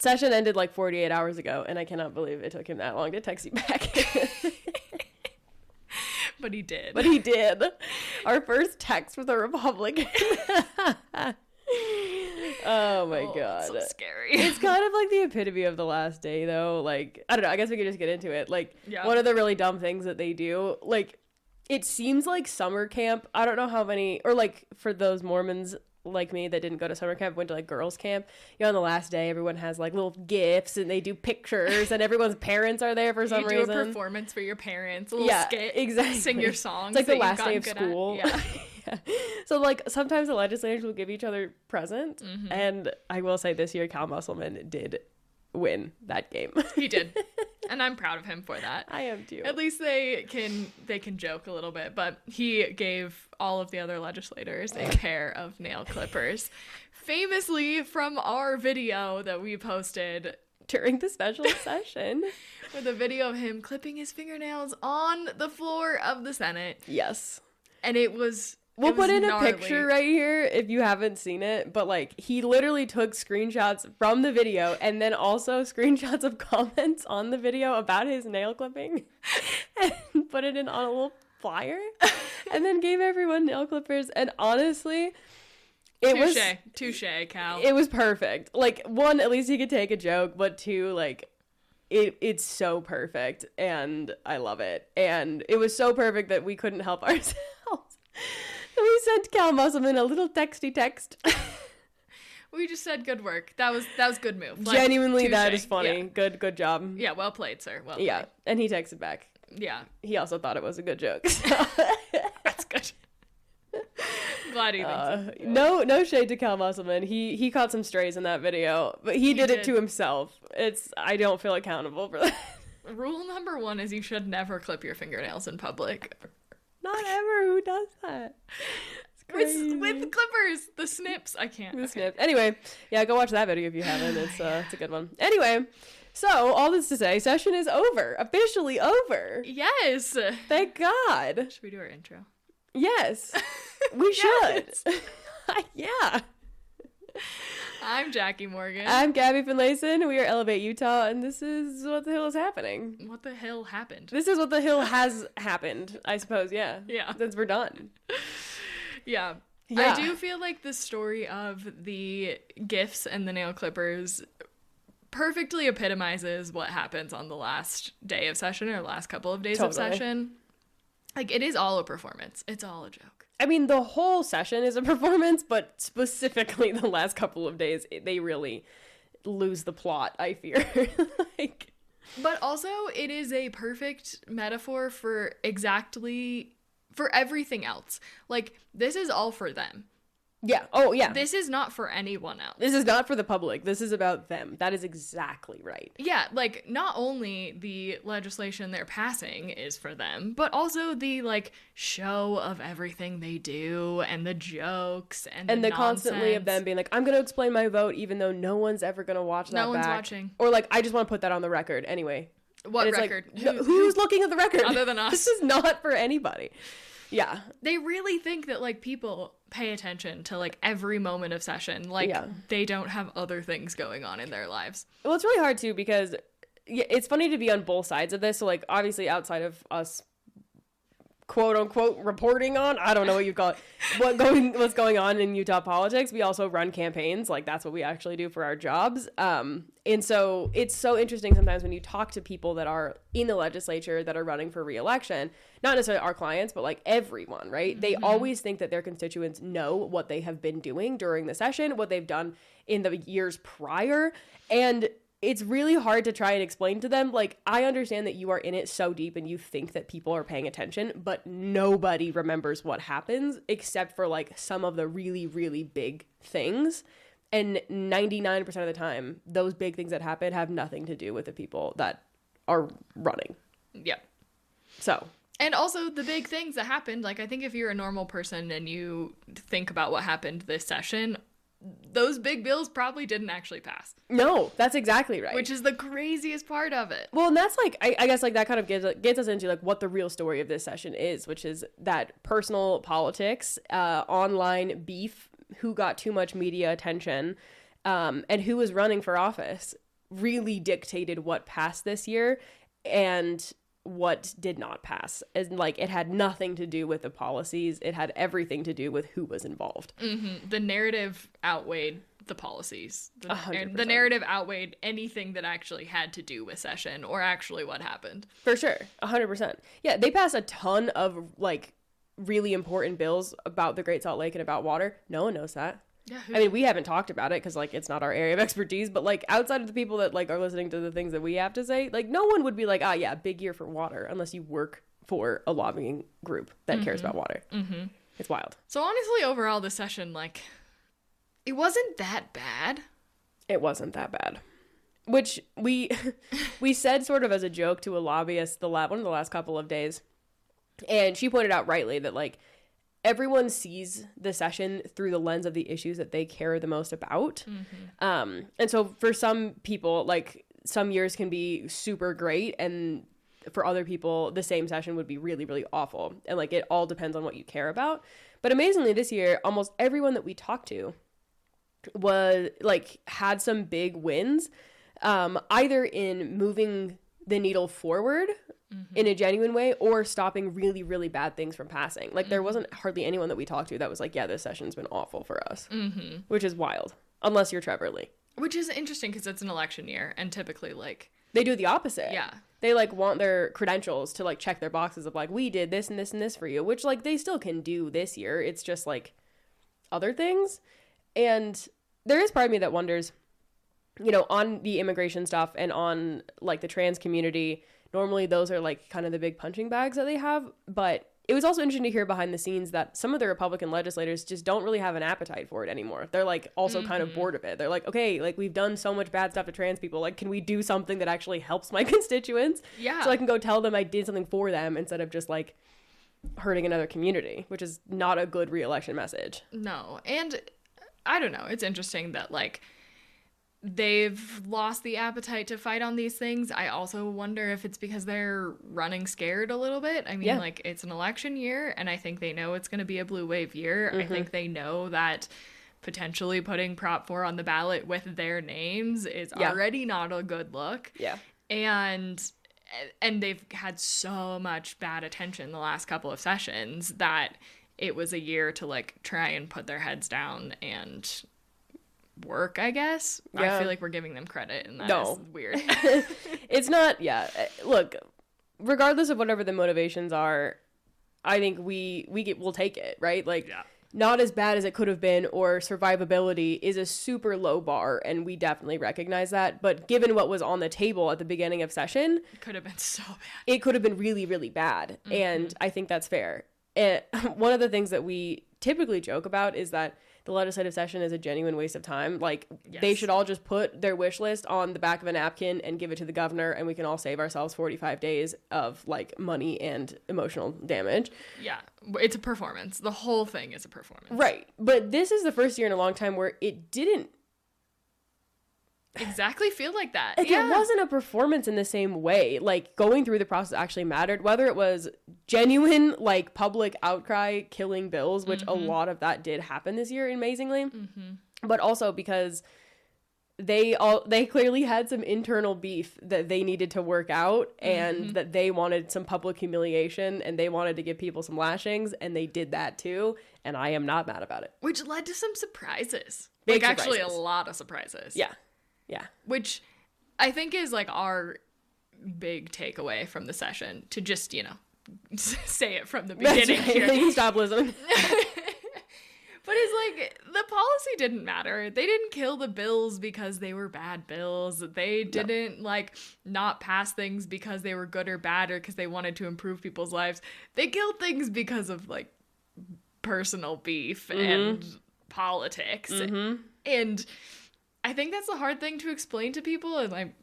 Session ended like 48 hours ago, and I cannot believe it took him that long to text you back. But he did. But he did. Our first text with a Republican. Oh my God. So scary. It's kind of like the epitome of the last day, though. Like, I don't know. I guess we could just get into it. Like, one of the really dumb things that they do, like, it seems like summer camp. I don't know how many, or like for those Mormons like me that didn't go to summer camp, went to like girls camp, you know, on the last day everyone has like little gifts and they do pictures and everyone's parents are there for some reason. You do a performance for your parents, a little skit, exactly. Sing your songs. It's like the last day of school. Yeah. Yeah. So like sometimes the legislators will give each other presents, and I will say this year Cal Musselman did win that game. He did. And I'm proud of him for that. I am too. At least they can joke a little bit, but he gave all of the other legislators a pair of nail clippers. Famously from our video that we posted during the special session. With a video of him clipping his fingernails on the floor of the Senate. Yes. And it was We'll put in gnarly. a picture right here if you haven't seen it, but like he literally took screenshots from the video and then also screenshots of comments on the video about his nail clipping and put it in on a little flyer and then gave everyone nail clippers. And honestly, Touche, Cal. It was perfect. Like, one, at least he could take a joke, but two, like, it's so perfect and I love it. And it was so perfect that we couldn't help ourselves. We sent Cal Musselman a little texty text. We just said good work. That was good move. Like, genuinely, that is funny. Yeah. Good job. Yeah, well played, sir. Well played. Yeah, and he texted back. Yeah. He also thought it was a good joke. So. That's good. Glad he thinks it's no shade to Cal Musselman. He caught some strays in that video, but he did it to himself. I don't feel accountable for that. Rule number 1 is you should never clip your fingernails in public. Not ever. Who does that? With clippers, the snips. I can't. The snips. Anyway, yeah, go watch that video if you haven't. It's a good one. Anyway, so all this to say, session is over. Officially over. Yes. Thank God. Should we do our intro? Yes. We should. Yeah. I'm Jackie Morgan. I'm Gabby Finlayson. We are Elevate Utah, and this is what the hell is happening. What the hell happened? This is what the hell has happened, I suppose, yeah. Yeah. Since we're done. Yeah. I do feel like the story of the gifts and the nail clippers perfectly epitomizes what happens on the last day of session or last couple of days of session. Like, it is all a performance. It's all a joke. I mean, the whole session is a performance, but specifically the last couple of days, they really lose the plot, I fear. But also, it is a perfect metaphor for everything else. Like, this is all for them. Yeah. Oh, yeah. This is not for anyone else. This is not for the public. This is about them. That is exactly right. Yeah, like, not only the legislation they're passing is for them, but also the, like, show of everything they do and the jokes and the constantly of them being like, I'm going to explain my vote even though no one's ever going to watch that back. No one's watching. Or, like, I just want to put that on the record anyway. What record? Like, who's looking at the record? Other than us. This is not for anybody. Yeah. They really think that, like, people pay attention to, like, every moment of session. Like, they don't have other things going on in their lives. Well, it's really hard, too, because it's funny to be on both sides of this. So, like, obviously outside of us, quote-unquote, reporting on, I don't know what you call it, what's going on in Utah politics, we also run campaigns. Like, that's what we actually do for our jobs. And so it's so interesting sometimes when you talk to people that are in the legislature that are running for re-election, not necessarily our clients, but like everyone, right? Mm-hmm. They always think that their constituents know what they have been doing during the session, what they've done in the years prior. And it's really hard to try and explain to them. Like, I understand that you are in it so deep and you think that people are paying attention, but nobody remembers what happens except for like some of the really, really big things. And 99% of the time, those big things that happen have nothing to do with the people that are running. Yep. So. And also the big things that happened, like, I think if you're a normal person and you think about what happened this session, those big bills probably didn't actually pass. No, that's exactly right. Which is the craziest part of it. Well, and that's like, I guess like that kind of gets us into like what the real story of this session is, which is that personal politics, online beef, who got too much media attention, and who was running for office. really dictated what passed this year and what did not pass. And like, it had nothing to do with the policies. It had everything to do with who was involved. Mm-hmm. The narrative outweighed the policies. The narrative outweighed anything that actually had to do with session or actually what happened. For sure. 100%. Yeah, they passed a ton of like really important bills about the Great Salt Lake and about water. No one knows that. Yeah, I mean, we haven't talked about it because like it's not our area of expertise, but like outside of the people that like are listening to the things that we have to say, like no one would be like, ah, yeah, big year for water, unless you work for a lobbying group that cares about water. Mm-hmm. It's wild. So honestly, overall, this session, like, it wasn't that bad. It wasn't that bad. Which we said sort of as a joke to a lobbyist one of the last couple of days, and she pointed out rightly that like everyone sees the session through the lens of the issues that they care the most about. Mm-hmm. And so for some people, like some years can be super great, and for other people, the same session would be really, really awful. And like, it all depends on what you care about. But amazingly this year, almost everyone that we talked to was like, had some big wins, either in moving the needle forward in a genuine way or stopping really, really bad things from passing. Like there wasn't hardly anyone that we talked to that was like, yeah, this session's been awful for us, which is wild, unless you're Trevor Lee. Which is interesting because it's an election year and typically like they do the opposite. Yeah. They like want their credentials to like check their boxes of like, we did this and this and this for you, which like they still can do this year. It's just like other things. And there is part of me that wonders, you know, on the immigration stuff and on like the trans community, normally those are like kind of the big punching bags that they have. But it was also interesting to hear behind the scenes that some of the Republican legislators just don't really have an appetite for it anymore. They're like also kind of bored of it. They're like, okay, like we've done so much bad stuff to trans people. Like, can we do something that actually helps my constituents? Yeah. So I can go tell them I did something for them instead of just like hurting another community, which is not a good re-election message. No. And I don't know. It's interesting that like they've lost the appetite to fight on these things. I also wonder if it's because they're running scared a little bit. I mean, like it's an election year and I think they know it's going to be a blue wave year. I think they know that potentially putting Prop 4 on the ballot with their names is already not a good look. Yeah. And they've had so much bad attention the last couple of sessions that it was a year to like try and put their heads down and work, I guess. I feel like we're giving them credit and that is weird. It's not, look, regardless of whatever the motivations are, I think we'll take it, right? Like not as bad as it could have been, or survivability is a super low bar, and we definitely recognize that. But given what was on the table at the beginning of session, it could have been so bad. It could have been really, really bad. And I think that's fair. And one of the things that we typically joke about is that the legislative session is a genuine waste of time. Like, they should all just put their wish list on the back of a napkin and give it to the governor, and we can all save ourselves 45 days of, like, money and emotional damage. Yeah. It's a performance. The whole thing is a performance. Right. But this is the first year in a long time where it didn't exactly feel like that. Like, it wasn't a performance in the same way. Like, going through the process actually mattered, whether it was genuine, like, public outcry killing bills, which a lot of that did happen this year, amazingly, but also because they clearly had some internal beef that they needed to work out, and that they wanted some public humiliation, and they wanted to give people some lashings, and they did that too, and I am not mad about it. Which led to some surprises. Big like, surprises. actually a lot of surprises. Yeah. Yeah. Which I think is like our big takeaway from the session, to just, you know, say it from the beginning here. Stop listening. But it's like, the policy didn't matter. They didn't kill the bills because they were bad bills. They didn't like not pass things because they were good or bad or because they wanted to improve people's lives. They killed things because of like personal beef and politics. And I think that's a hard thing to explain to people, and like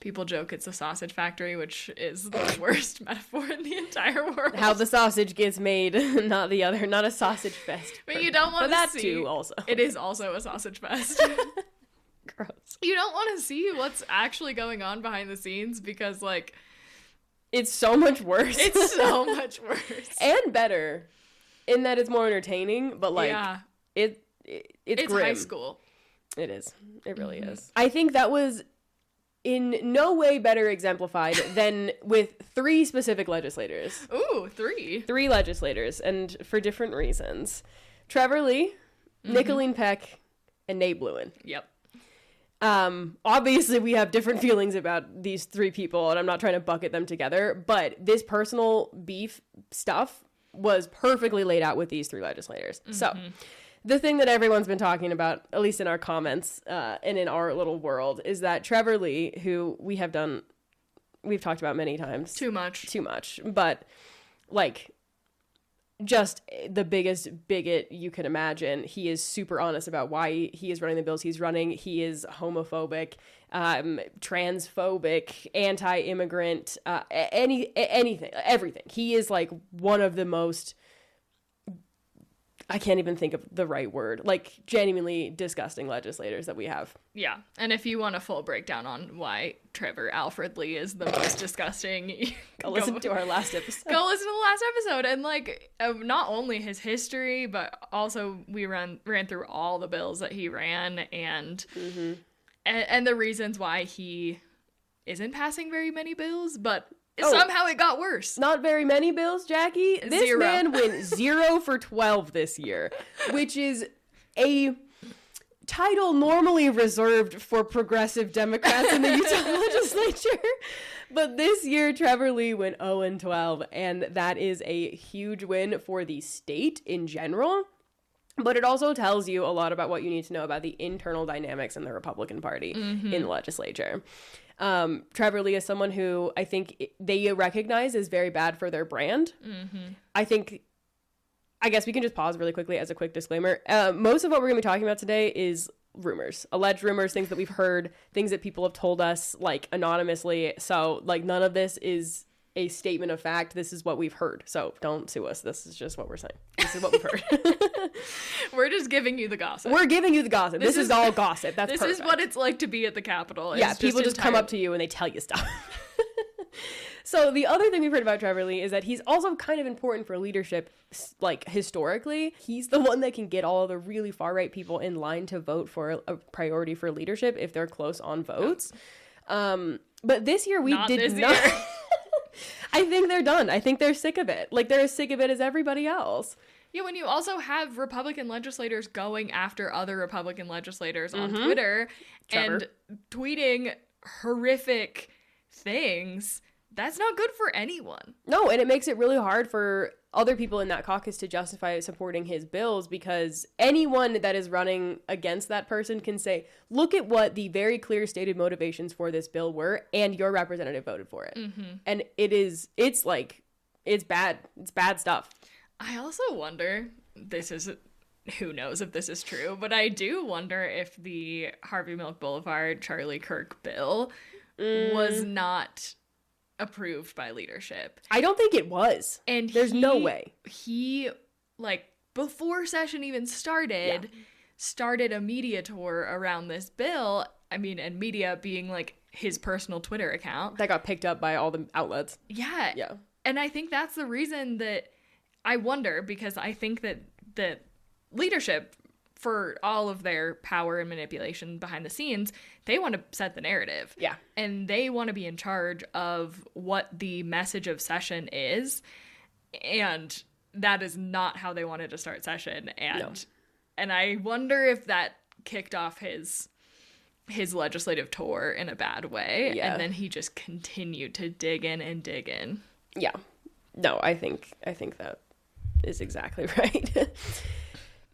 people joke it's a sausage factory, which is the worst metaphor in the entire world. How the sausage gets made, not the other, not a sausage fest. But you don't want to see. That too, also. It is also a sausage fest. Gross. You don't want to see what's actually going on behind the scenes because, like, it's so much worse. It's so much worse. And better, in that it's more entertaining, but like, it's grim. grim. High school. It is. It really is. I think that was in no way better exemplified than with 3 specific legislators. Ooh, 3. 3 legislators, and for different reasons. Trevor Lee, Nicolene Peck, and Nate Bluen. Yep. Obviously we have different feelings about these 3 people, and I'm not trying to bucket them together, but this personal beef stuff was perfectly laid out with these 3 legislators. So the thing that everyone's been talking about, at least in our comments and in our little world, is that Trevor Lee, who we've talked about many times. Too much. But, like, just the biggest bigot you can imagine. He is super honest about why he is running the bills he's running. He is homophobic, transphobic, anti-immigrant, anything, everything. He is, like, one of the most... I can't even think of the right word, like, genuinely disgusting legislators that we have. Yeah. And if you want a full breakdown on why Trevor Alfred Lee is the most disgusting, go listen to our last episode. Go listen to the last episode. And, like, not only his history, but also we ran through all the bills that he ran and the reasons why he isn't passing very many bills, but somehow it got worse. Not very many bills, Jackie. This 0. man went 0 for 12 this year, which is a title normally reserved for progressive Democrats in the Utah legislature. But this year, Trevor Lee went 0 and 12, and that is a huge win for the state in general. But it also tells you a lot about what you need to know about the internal dynamics in the Republican Party in the legislature. Trevor Lee is someone who I think they recognize is very bad for their brand. I guess we can just pause really quickly as a quick disclaimer. Most of what we're going to be talking about today is rumors, alleged rumors, things that we've heard, things that people have told us, like, anonymously. So, like, none of this is a statement of fact. This is what we've heard. So don't sue us. This is just what we're saying. This is what we've heard. We're just giving you the gossip. We're giving you the gossip. This is all gossip. That's This perfect. is what it's like to be at the Capitol. Yeah, people just come up to you and they tell you stuff. So the other thing we've heard about Trevor Lee is that he's also kind of important for leadership, like, historically. He's the one that can get all of the really far-right people in line to vote for a priority for leadership if they're close on votes. But this year we did not. I think they're done. I think they're sick of it. Like, they're as sick of it as everybody else. Yeah, when you also have Republican legislators going after other Republican legislators on Twitter and tweeting horrific things, that's not good for anyone. No, and it makes it really hard for other people in that caucus to justify supporting his bills, because anyone that is running against that person can say, look at what the very clear stated motivations for this bill were, and your representative voted for it. And it's bad. It's bad stuff. I also wonder, who knows if this is true, but I do wonder if the Harvey Milk Boulevard Charlie Kirk bill was not approved by leadership. I don't think it was. And there's no way. He, like, before session even started a media tour around this bill. I mean, and media being, like, his personal Twitter account. That got picked up by all the outlets. Yeah. Yeah. And I think that's the reason that I wonder, because I think that leadership, for all of their power and manipulation behind the scenes, they want to set the narrative. Yeah. And they want to be in charge of what the message of session is. And that is not how they wanted to start session. And I wonder if that kicked off his legislative tour in a bad way. Yeah. And then he just continued to dig in and dig in. Yeah. No, I think that is exactly right.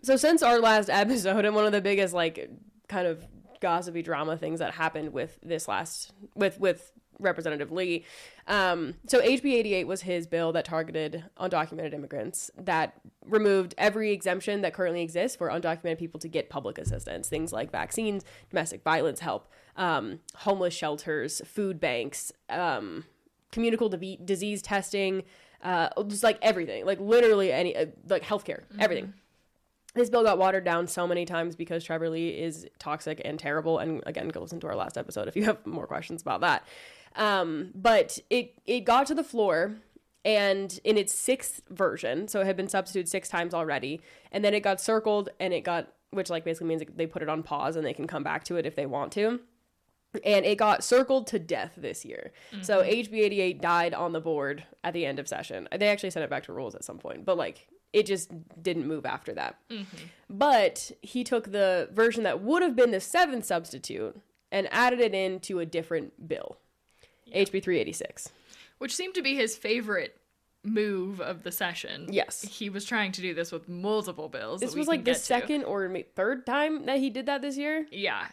So since our last episode, and one of the biggest, like, kind of gossipy drama things that happened with with Representative Lee, so HB 88 was his bill that targeted undocumented immigrants, that removed every exemption that currently exists for undocumented people to get public assistance, things like vaccines, domestic violence help, homeless shelters, food banks, communicable disease testing, just, like, everything, like, literally any, like, healthcare, everything. This bill got watered down so many times because Trevor Lee is toxic and terrible. And again, go listen to our last episode if you have more questions about that. But it got to the floor, and in its 6th version, so it had been substituted 6 times already, and then it got circled, and which, like, basically means they put it on pause and they can come back to it if they want to. And it got circled to death this year. So HB 88 died on the board at the end of session. They actually sent it back to rules at some point, but like it just didn't move after that. But he took the version that would have been the 7th substitute and added it into a different bill, HB 386. Which seemed to be his favorite move of the session. Yes. He was trying to do this with multiple bills. This was like the second or third time that he did that this year. Yeah.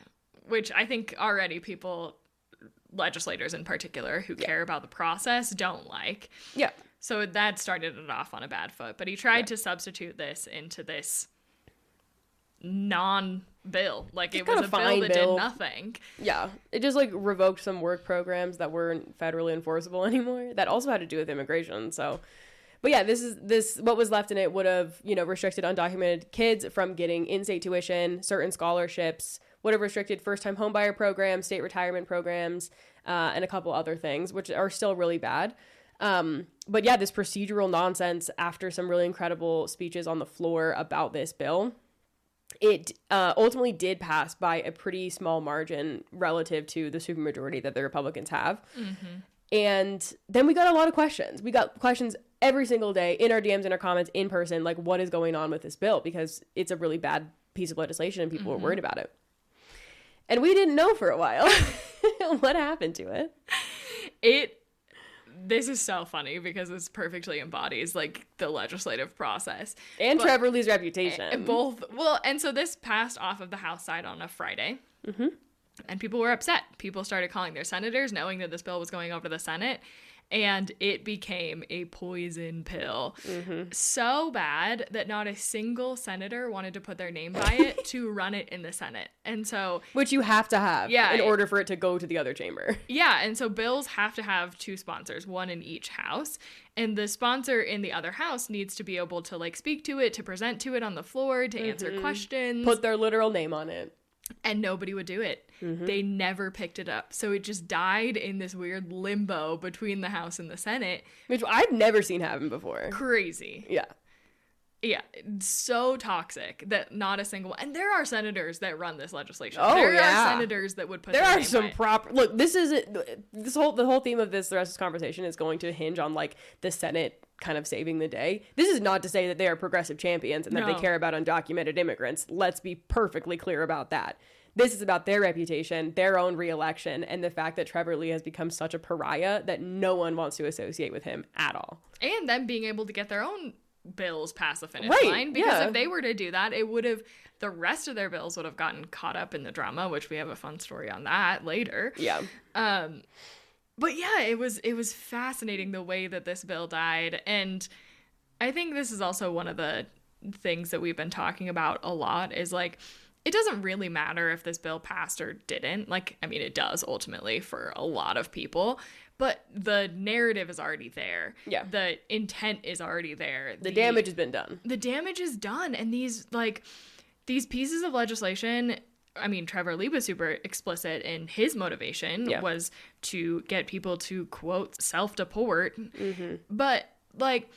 Which I think already people, legislators in particular, who care about the process, don't like. Yeah. So that started it off on a bad foot. But he tried to substitute this into this non-bill. Like, it was a bill that did nothing. Yeah. It just, like, revoked some work programs that weren't federally enforceable anymore. That also had to do with immigration, so... But yeah, this what was left in it would have, you know, restricted undocumented kids from getting in-state tuition, certain scholarships, would have restricted first-time homebuyer programs, state retirement programs, and a couple other things, which are still really bad. But yeah, this procedural nonsense after some really incredible speeches on the floor about this bill, it ultimately did pass by a pretty small margin relative to the supermajority that the Republicans have. And then we got a lot of questions. We got questions every single day in our DMs, in our comments, in person, like, what is going on with this bill? Because it's a really bad piece of legislation and people were worried about it. And we didn't know for a while what happened to it. This is so funny because this perfectly embodies, like, the legislative process. And Trevor Lee's reputation. And so this passed off of the House side on a Friday. And people were upset. People started calling their senators, knowing that this bill was going over to the Senate. And it became a poison pill. So bad that not a single senator wanted to put their name by it to run it in the Senate. And so... Which you have to have in order for it to go to the other chamber. Yeah, and so bills have to have 2 sponsors, one in each house. And the sponsor in the other house needs to be able to, like, speak to it, to present to it on the floor, to answer questions. Put their literal name on it. And nobody would do it. They never picked it up. So it just died in this weird limbo between the House and the Senate. Which I've never seen happen before. Crazy. Yeah. Yeah. So toxic that not a single... And there are senators that run this legislation. Oh, there are senators that would put their name some proper... Look, the whole theme of the rest of this conversation is going to hinge on, like, the Senate kind of saving the day. This is not to say that they are progressive champions and that they care about undocumented immigrants. Let's be perfectly clear about that. This is about their reputation, their own reelection, and the fact that Trevor Lee has become such a pariah that no one wants to associate with him at all. And them being able to get their own bills past the finish line. Because if they were to do that, it would have... The rest of their bills would have gotten caught up in the drama, which we have a fun story on that later. Yeah. But yeah, it was fascinating the way that this bill died. And I think this is also one of the things that we've been talking about a lot is, like, it doesn't really matter if this bill passed or didn't. Like, I mean, it does ultimately for a lot of people, but the narrative is already there. Yeah. The intent is already there. The damage has been done. The damage is done. And these pieces of legislation, I mean, Trevor Lee was super explicit in his motivation was to get people to, quote, self-deport. But, like...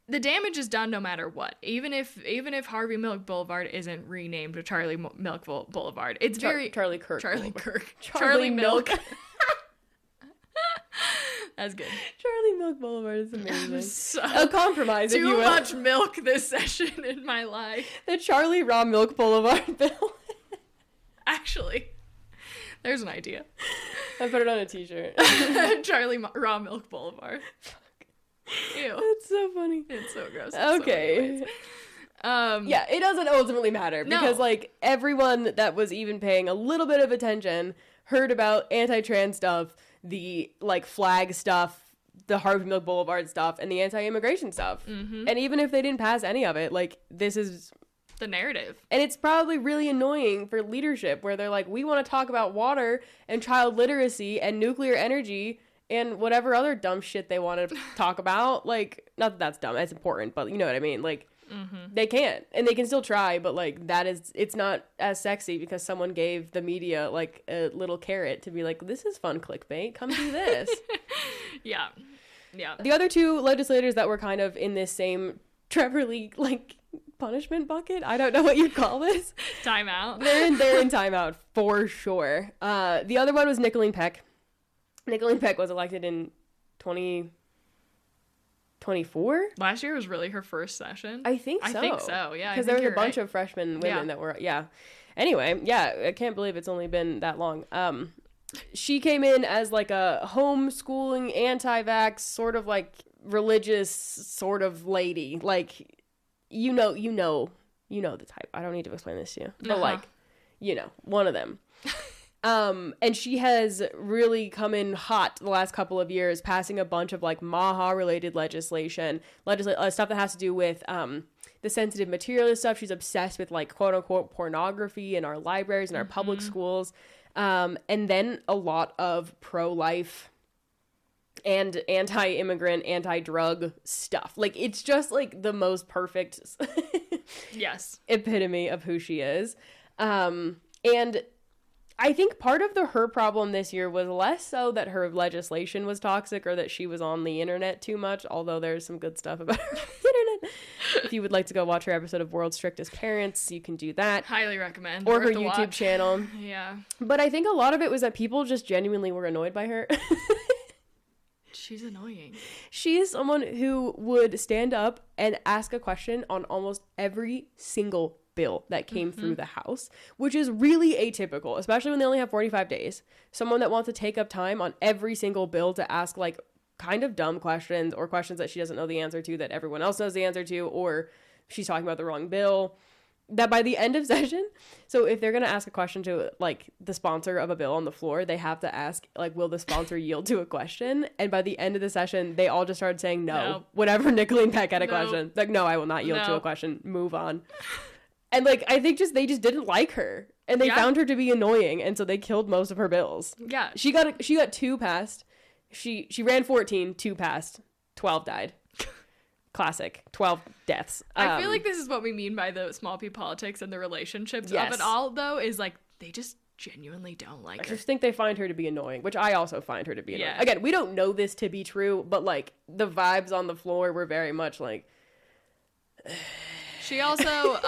The damage is done no matter what. Even if Harvey Milk Boulevard isn't renamed to Charlie Milk Boulevard, it's Charlie Kirk. Charlie Milk. That's good. Charlie Milk Boulevard is amazing. A compromise, if you will. Too much milk this session in my life. The Charlie Raw Milk Boulevard bill. Actually, there's an idea. I put it on a t-shirt. Charlie Raw Milk Boulevard. Ew. That's so funny. It's so gross. Okay. Yeah, it doesn't ultimately matter because, like, everyone that was even paying a little bit of attention heard about anti-trans stuff, the, like, flag stuff, the Harvey Milk Boulevard stuff, and the anti-immigration stuff. And even if they didn't pass any of it, like, this is... the narrative. And it's probably really annoying for leadership where they're like, we want to talk about water and child literacy and nuclear energy and whatever other dumb shit they want to talk about. Like, not that that's dumb, that's important, but you know what I mean? Like, they can't. And they can still try, but, like, it's not as sexy because someone gave the media, like, a little carrot to be like, this is fun clickbait, come do this. Yeah. The other 2 legislators that were kind of in this same Trevor Lee, like, punishment bucket. I don't know what you'd call this. Timeout. They're in timeout for sure. The other one was Nicolene Peck. Nicolene Peck was elected in 2024. Last year was really her first session. I think so. Yeah, because there was a bunch of freshman women that were Anyway, I can't believe it's only been that long. She came in as like a homeschooling, anti-vax, sort of like religious sort of lady. Like, you know the type. I don't need to explain this to you. But like, one of them. And she has really come in hot the last couple of years, passing a bunch of like MAHA-related legislation, stuff that has to do with the sensitive material stuff. She's obsessed with like quote-unquote pornography in our libraries and our public schools. And then a lot of pro-life and anti-immigrant, anti-drug stuff. Like, it's just like the most perfect epitome of who she is. And I think part of her problem this year was less so that her legislation was toxic or that she was on the internet too much, although there's some good stuff about her on the internet. If you would like to go watch her episode of World's Strictest Parents, you can do that. Highly recommend. Or her YouTube channel. Yeah. But I think a lot of it was that people just genuinely were annoyed by her. She's annoying. She is someone who would stand up and ask a question on almost every single bill that came through the House, which is really atypical, especially when they only have 45 days. Someone that wants to take up time on every single bill to ask like kind of dumb questions or questions that she doesn't know the answer to that everyone else knows the answer to, or she's talking about the wrong bill, that by the end of session, so if they're going to ask a question to like the sponsor of a bill on the floor, they have to ask like, will the sponsor yield to a question? And by the end of the session, they all just started saying no. Whenever Nicolene Peck had a question, like, no, I will not yield to a question. Move on. And like, I think they just didn't like her, and they found her to be annoying, and so they killed most of her bills. Yeah, she got 2 passed. She ran 14, 2 passed, 12 died. Classic. 12 deaths. I feel like this is what we mean by the small p politics and the relationships of it all, though, is like they just genuinely don't like her. I just think they find her to be annoying, which I also find her to be annoying. Again, we don't know this to be true, but like the vibes on the floor were very much like. She also,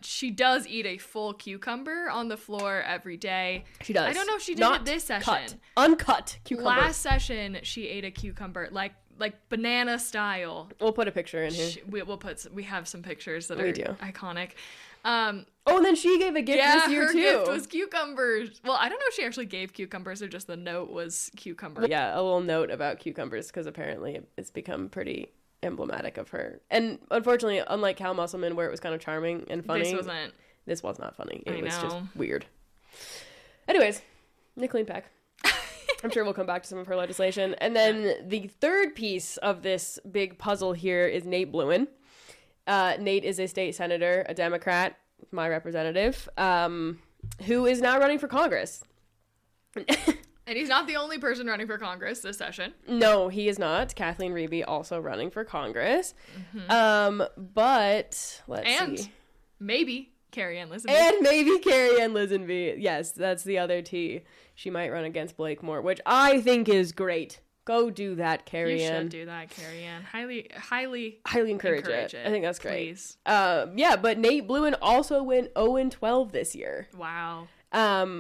she does eat a full cucumber on the floor every day. She does. I don't know if she did it this session. Uncut cucumber. Last session, she ate a cucumber, like banana style. We'll put a picture in here. We have some pictures that are iconic. And then she gave a gift this year, too. Yeah, her gift was cucumbers. Well, I don't know if she actually gave cucumbers or just the note was cucumber. Yeah, a little note about cucumbers, because apparently it's become pretty emblematic of her. And unfortunately, unlike Cal Musselman, where it was kind of charming and funny, this was not funny. It was just weird. Anyways, Nicolene Peck. I'm sure we'll come back to some of her legislation. And then the third piece of this big puzzle here is Nate Bluen. Nate is a state senator, a Democrat, my representative, who is now running for Congress. And he's not the only person running for Congress this session. No, he is not. Kathleen Reeby also running for Congress. But let's see. Maybe Carrie-Ann Lisenby. And maybe Carrie-Ann Lisenby. Yes, that's the other T. She might run against Blake Moore, which I think is great. Go do that, Carrie-Ann. You should do that, Carrie-Ann. Highly encourage it. I think that's great. Please. But Nate Bluen also went 0-12 this year. Wow.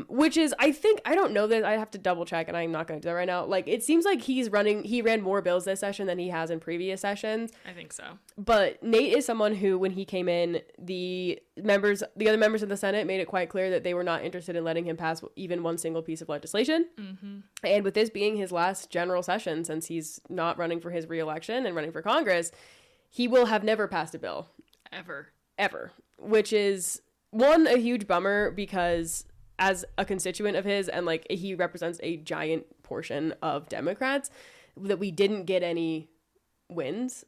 Which is, I think, I don't know that, I have to double check, and I'm not going to do that right now. Like, it seems like he ran more bills this session than he has in previous sessions. I think so. But Nate is someone who, when he came in, the other members of the Senate made it quite clear that they were not interested in letting him pass even one single piece of legislation. And with this being his last general session, since he's not running for his re-election and running for Congress, he will have never passed a bill. Ever. Which is, one, a huge bummer, because as a constituent of his, and like he represents a giant portion of Democrats, that we didn't get any wins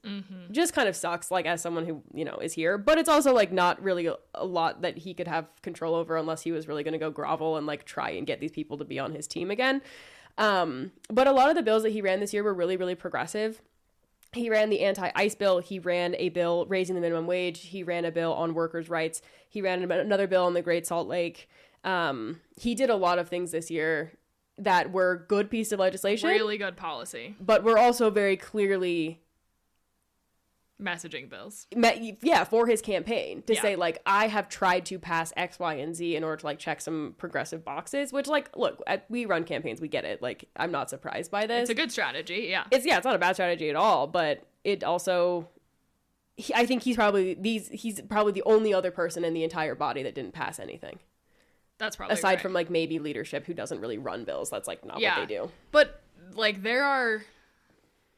just kind of sucks, like, as someone who, is here. But it's also like not really a lot that he could have control over unless he was really going to go grovel and like try and get these people to be on his team again. But a lot of the bills that he ran this year were really, really progressive. He ran the anti-ICE bill. He ran a bill raising the minimum wage. He ran a bill on workers' rights. He ran another bill on the Great Salt Lake. He did a lot of things this year that were good pieces of legislation. Really good policy. But were also very clearly messaging bills. Yeah, for his campaign to Yeah. say, like, I have tried to pass X, Y, and Z in order to, like, check some progressive boxes, which, like, look, we run campaigns, we get it. Like, I'm not surprised by this. It's a good strategy, yeah. It's not a bad strategy at all, but it also, I think he's probably the only other person in the entire body that didn't pass anything. That's probably aside right. from, like, maybe leadership who doesn't really run bills. That's, like, not what they do. But, like, there are...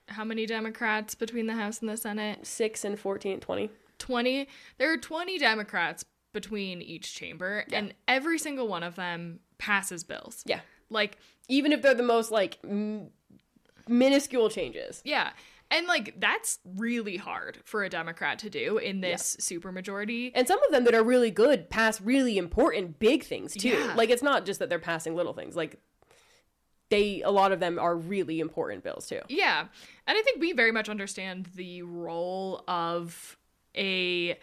How many Democrats between the House and the Senate? 6 and 14, 20. 20. There are 20 Democrats between each chamber, and every single one of them passes bills. Yeah. Like, even if they're the most, like, minuscule changes. Yeah. And, like, that's really hard for a Democrat to do in this supermajority. And some of them that are really good pass really important big things, too. Yeah. Like, it's not just that they're passing little things. Like, a lot of them are really important bills, too. Yeah. And I think we very much understand the role of a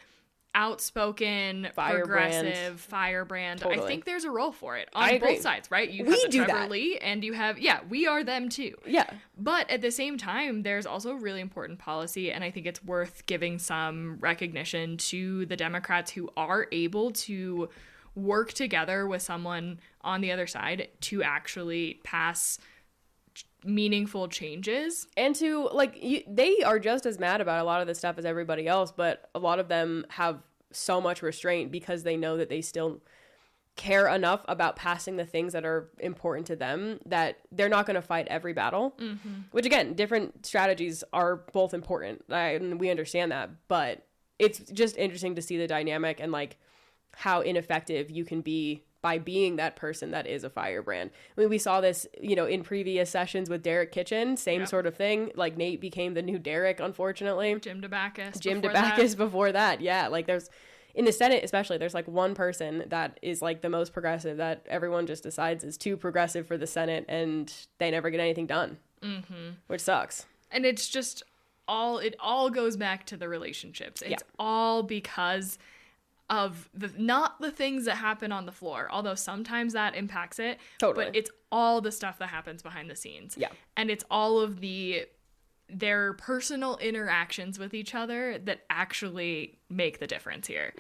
outspoken, progressive firebrand. Totally. I think there's a role for it on both sides, right? You have the Trevor Lee, and you have, we are them too. Yeah. But at the same time, there's also really important policy, and I think it's worth giving some recognition to the Democrats who are able to work together with someone on the other side to actually pass meaningful changes. And to, like, they are just as mad about a lot of this stuff as everybody else, but a lot of them have so much restraint because they know that they still care enough about passing the things that are important to them that they're not going to fight every battle. Which, again, different strategies are both important, and we understand that, but it's just interesting to see the dynamic and, like, how ineffective you can be by being that person that is a firebrand. I mean, we saw this, in previous sessions with Derek Kitchen, same sort of thing. Like, Nate became the new Derek, unfortunately. Jim DeBacchus before that. Yeah, like, there's, in the Senate especially, there's, like, one person that is, like, the most progressive that everyone just decides is too progressive for the Senate, and they never get anything done, which sucks. And it's just it all goes back to the relationships. It's all because of not the things that happen on the floor, although sometimes that impacts it. Totally. But it's all the stuff that happens behind the scenes. Yeah. And it's all of their personal interactions with each other that actually make the difference here.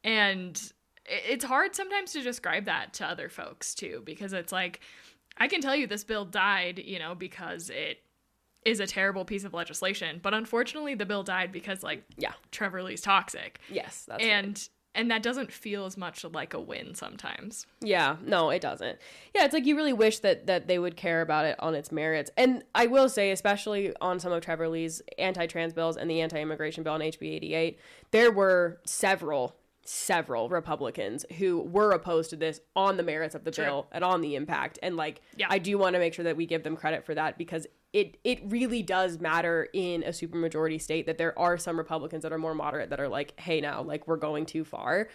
And it's hard sometimes to describe that to other folks too, because it's like, I can tell you this bill died, because it is a terrible piece of legislation, but unfortunately the bill died because, like, Trevor Lee's toxic. Yes, that's right. And that doesn't feel as much like a win sometimes. Yeah, no, it doesn't. Yeah, it's like you really wish that they would care about it on its merits. And I will say, especially on some of Trevor Lee's anti-trans bills and the anti-immigration bill on HB 88, there were several Republicans who were opposed to this on the merits of the bill and on the impact. And, like, I do want to make sure that we give them credit for that, because it really does matter in a supermajority state that there are some Republicans that are more moderate that are like, hey, now, like, we're going too far.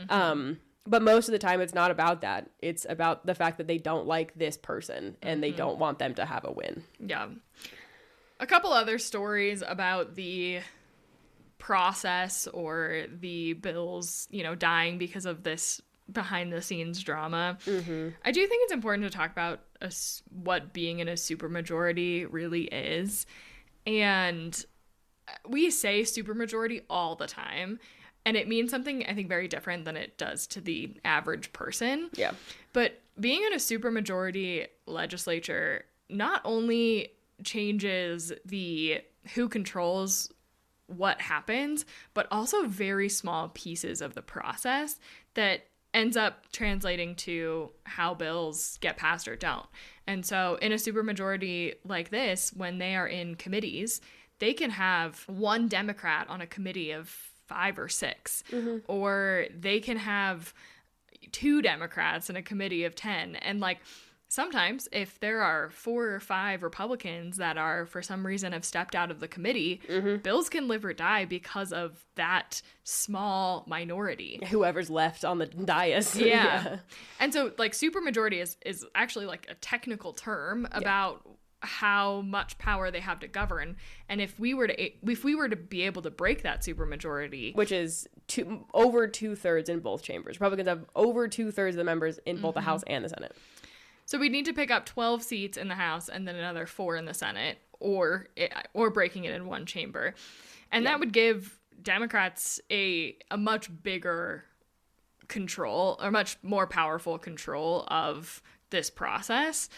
But most of the time it's not about that. It's about the fact that they don't like this person and they don't want them to have a win. Yeah. A couple other stories about the process or the bills, dying because of this behind the scenes drama. I do think it's important to talk about what being in a supermajority really is. And we say supermajority all the time, and it means something, I think, very different than it does to the average person. Yeah. But being in a supermajority legislature not only changes who controls what happens, but also very small pieces of the process that ends up translating to how bills get passed or don't. And so in a supermajority like this, when they are in committees, they can have one Democrat on a committee of 5 or 6, or they can have 2 Democrats in a committee of 10. And, like, sometimes if there are 4 or 5 Republicans that are, for some reason, have stepped out of the committee, bills can live or die because of that small minority. Whoever's left on the dais. Yeah. And so, like, supermajority is actually, like, a technical term about how much power they have to govern. And if we were to be able to break that supermajority, which is over 2/3 in both chambers, Republicans have over 2/3 of the members in both the House and the Senate. So we'd need to pick up 12 seats in the House and then another 4 in the Senate, or breaking it in one chamber. And that would give Democrats a much bigger control, or much more powerful control of this process.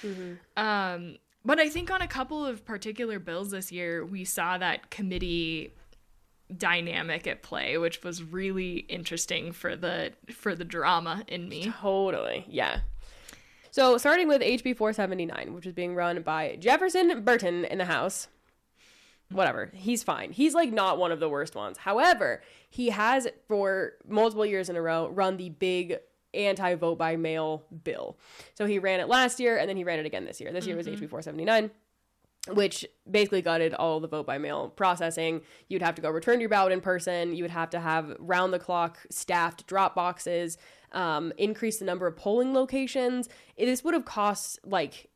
But I think on a couple of particular bills this year, we saw that committee dynamic at play, which was really interesting for the drama in me. Totally, yeah. So starting with HB 479, which is being run by Jefferson Burton in the House. Whatever, he's fine. He's like not one of the worst ones. However, he has for multiple years in a row run the big anti-vote by mail bill. So he ran it last year, and then he ran it again this year. This year was HB 479, which basically gutted all the vote by mail processing. You'd have to go return your ballot in person. You would have to have round-the-clock staffed drop boxes, increase the number of polling locations. This would have cost like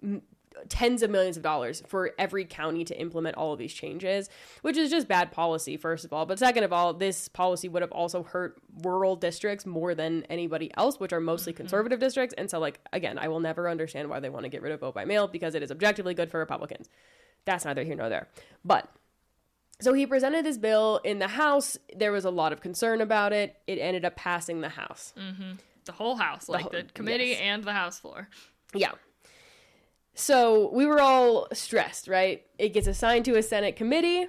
tens of millions of dollars for every county to implement all of these changes, which is just bad policy, first of all. But second of all, this policy would have also hurt rural districts more than anybody else, which are mostly conservative districts. And so, like, again, I will never understand why they want to get rid of vote by mail, because it is objectively good for Republicans. That's neither here nor there. But so he presented this bill in the House. There was a lot of concern about it. It ended up passing the House. The whole House, the committee and the House floor. Yeah. So we were all stressed, right? It gets assigned to a Senate committee.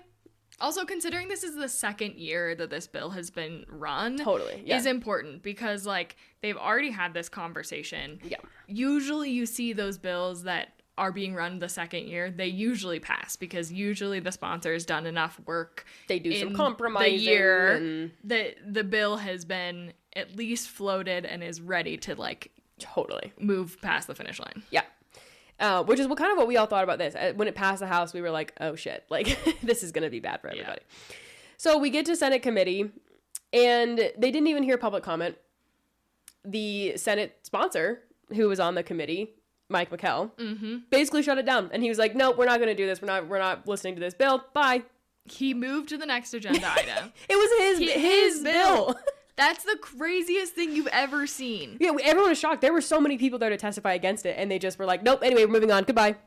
Also, considering this is the second year that this bill has been run, totally, yeah, is important, because like they've already had this conversation. Yeah. Usually you see those bills that are being run the second year, they usually pass, because usually the sponsor has done enough work. They do some compromising. The year that the bill has been at least floated and is ready to like totally move past the finish line. Yeah. Which is what we all thought about this. When it passed the House, we were like, oh shit, like this is going to be bad for everybody. Yeah. So we get to Senate committee, and they didn't even hear public comment. The Senate sponsor, who was on the committee, Mike McKell, basically shut it down. And he was like, no, we're not going to do this. We're not listening to this bill. Bye. He moved to the next agenda item. It was his bill. That's the craziest thing you've ever seen. Yeah, everyone was shocked. There were so many people there to testify against it, and they just were like, nope, anyway, we're moving on. Goodbye.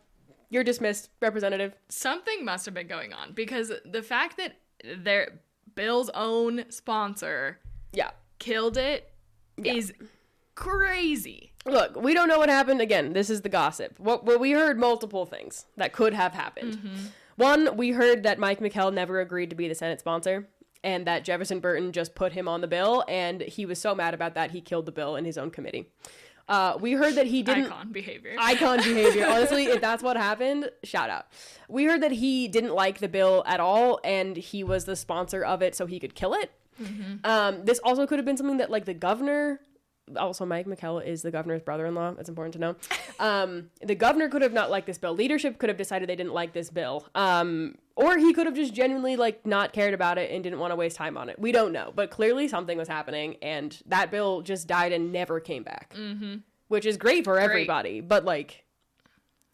You're dismissed, Representative. Something must have been going on, because the fact that their Bill's own sponsor killed it is crazy. Look, we don't know what happened. Again, this is the gossip. What we heard multiple things that could have happened. One, we heard that Mike McKell never agreed to be the Senate sponsor, and that Jefferson Burton just put him on the bill, and he was so mad about that, he killed the bill in his own committee. We heard that he didn't... Icon behavior. Honestly, if that's what happened, shout out. We heard that he didn't like the bill at all, and he was the sponsor of it so he could kill it. This also could have been something that, like, the governor... Also, Mike McKell is the governor's brother-in-law. It's important to know. The governor could have not liked this bill. Leadership could have decided they didn't like this bill. Or he could have just genuinely, like, not cared about it and didn't want to waste time on it. We don't know. But clearly something was happening, and that bill just died and never came back. Which is great for everybody. But, like,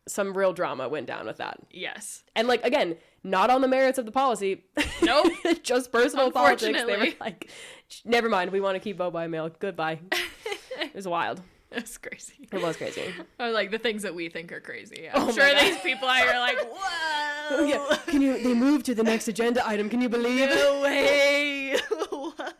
some real drama went down with that. Yes. And, like, again, not on the merits of the policy. Nope. Just personal politics. They were like, never mind. We want to keep vote by mail. Goodbye. It was wild. It was crazy. It was crazy. Or like the things that we think are crazy. I'm sure these people are like, whoa. Yeah. They moved to the next agenda item. Can you believe it? No way. What?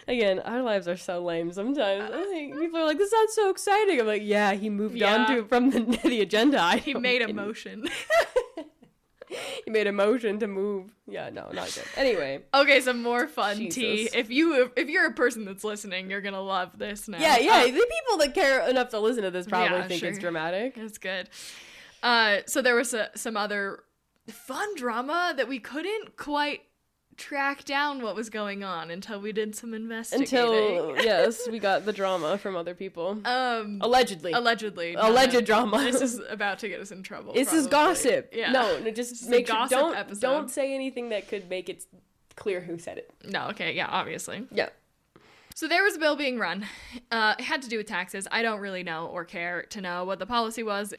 Again, our lives are so lame sometimes. I think people are like, this sounds so exciting. I'm like, yeah, he moved on from the agenda item. He made a motion. He made a motion to move. Yeah, no, not good. Anyway. Okay, some more fun tea. If you're a person that's listening, you're gonna love this now. Yeah. The people that care enough to listen to this probably think it's dramatic. It's good. So there was some other fun drama that we couldn't quite track down what was going on until we did some investigating. Yes, we got the drama from other people. Allegedly. Alleged drama. This is about to get us in trouble. This is gossip. Yeah. No, just make sure don't say anything that could make it clear who said it. No, okay, yeah, obviously. Yeah. So there was a bill being run. It had to do with taxes. I don't really know or care to know what the policy was.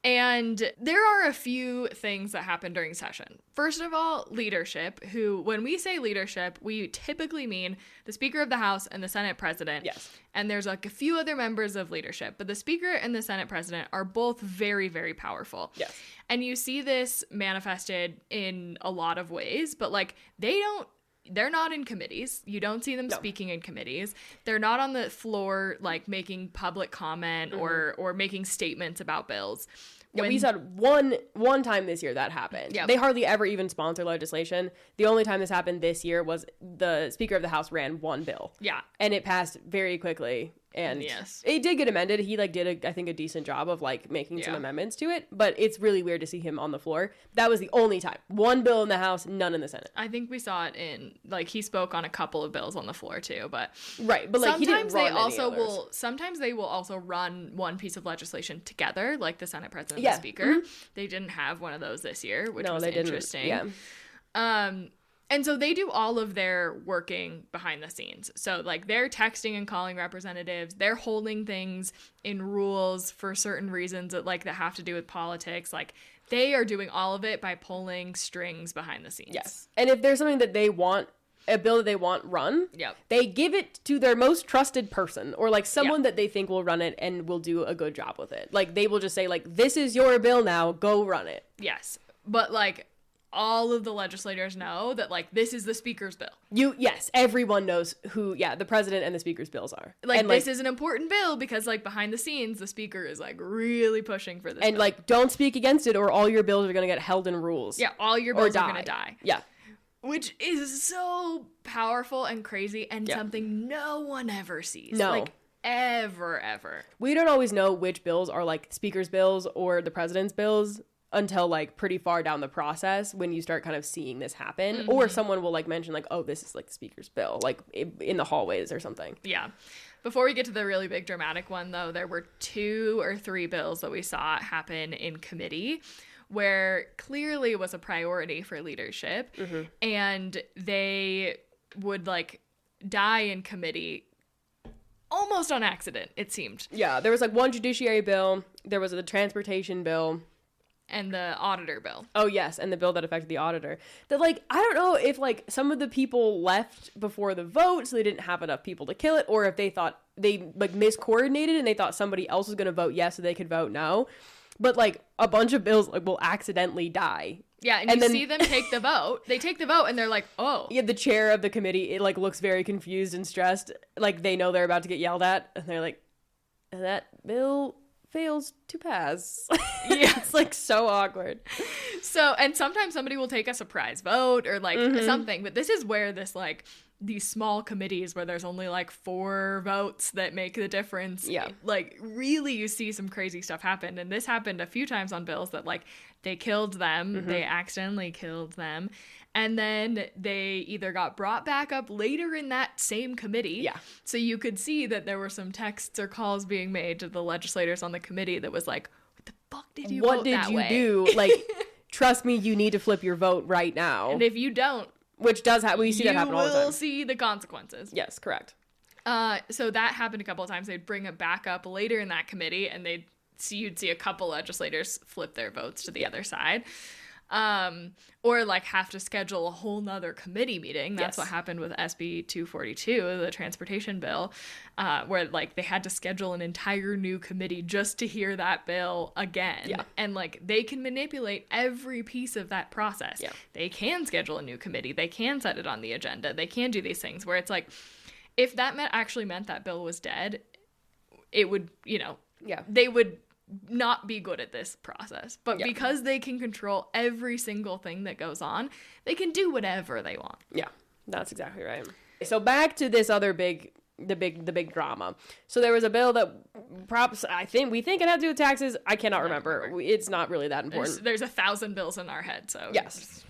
And there are a few things that happen during session. First of all, leadership, who, when we say leadership, we typically mean the Speaker of the House and the Senate President. Yes. And there's like a few other members of leadership, but the Speaker and the Senate President are both very, very powerful. Yes. And you see this manifested in a lot of ways, but like they're not in committees. You don't see them speaking in committees. They're not on the floor, like making public comment or making statements about bills. Yeah, we saw one time this year that happened. Yep. They hardly ever even sponsor legislation. The only time this happened this year was the Speaker of the House ran one bill. Yeah. And it passed very quickly. And yes, it did get amended. He like did I think a decent job of like making some amendments to it, but it's really weird to see him on the floor. That was the only time. One bill in the House, none in the Senate. I think we saw it in like he spoke on a couple of bills on the floor too, but right. But like sometimes he didn't run sometimes they will also run one piece of legislation together, like the Senate President and the Speaker. They didn't have one of those this year, which was interesting. Yeah. And so they do all of their working behind the scenes. So, like, they're texting and calling representatives. They're holding things in rules for certain reasons that have to do with politics. Like, they are doing all of it by pulling strings behind the scenes. Yes. And if there's something that they want, a bill that they want run, they give it to their most trusted person or, like, someone that they think will run it and will do a good job with it. Like, they will just say, like, this is your bill now. Go run it. Yes. But, like, all of the legislators know that, like, this is the Speaker's bill. Yes, everyone knows who, the President and the Speaker's bills are. Like, and, this is an important bill because, like, behind the scenes, the Speaker is, like, really pushing for this and, bill. like, don't speak against it or all your bills are going to get held in rules. Yeah, all your bills are going to die. Yeah. Which is so powerful and crazy and something no one ever sees. No. Like, ever. We don't always know which bills are, like, Speaker's bills or the President's bills until like pretty far down the process when you start kind of seeing this happen or someone will like mention like, oh, this is like the Speaker's bill, like in the hallways or something. Yeah. Before we get to the really big dramatic one though, there were 2 or 3 bills that we saw happen in committee where clearly it was a priority for leadership and they would like die in committee almost on accident, it seemed. Yeah, there was like one judiciary bill, there was the transportation bill, and the auditor bill. Oh, yes, and the bill that affected the auditor. That, like, I don't know if, like, some of the people left before the vote, so they didn't have enough people to kill it, or if they thought they, like, miscoordinated and they thought somebody else was going to vote yes so they could vote no. But, like, a bunch of bills, like, will accidentally die. Yeah, and you then see them take the vote. They take the vote, and they're like, oh. Yeah, the chair of the committee, it, like, looks very confused and stressed. Like, they know they're about to get yelled at, and they're like, that bill fails to pass. Yeah. It's like so awkward. So, and sometimes somebody will take a surprise vote or like something, but this is where this like these small committees where there's only like 4 votes that make the difference. Yeah. Like really you see some crazy stuff happen. And this happened a few times on bills that like they killed them, they accidentally killed them. And then they either got brought back up later in that same committee. Yeah. So you could see that there were some texts or calls being made to the legislators on the committee that was like, what the fuck did you vote that way? What did you do? Like, trust me, you need to flip your vote right now. And if you don't, which does happen, we see that happen all the time. You will see the consequences. Yes, correct. So that happened a couple of times. They'd bring it back up later in that committee, and you'd see a couple legislators flip their votes to the other side. Or like have to schedule a whole nother committee meeting. That's what happened with SB 242, the transportation bill, where like they had to schedule an entire new committee just to hear that bill again. Yeah. And like they can manipulate every piece of that process. Yeah. They can schedule a new committee. They can set it on the agenda. They can do these things where it's like, if that actually meant that bill was dead, it would, they would not be good at this process. But because they can control every single thing that goes on, they can do whatever they want. Yeah, that's exactly right. So back to this other big drama. So there was a bill that we think it had to do with taxes. I cannot remember. It's not really that important. There's 1,000 bills in our head, so yes.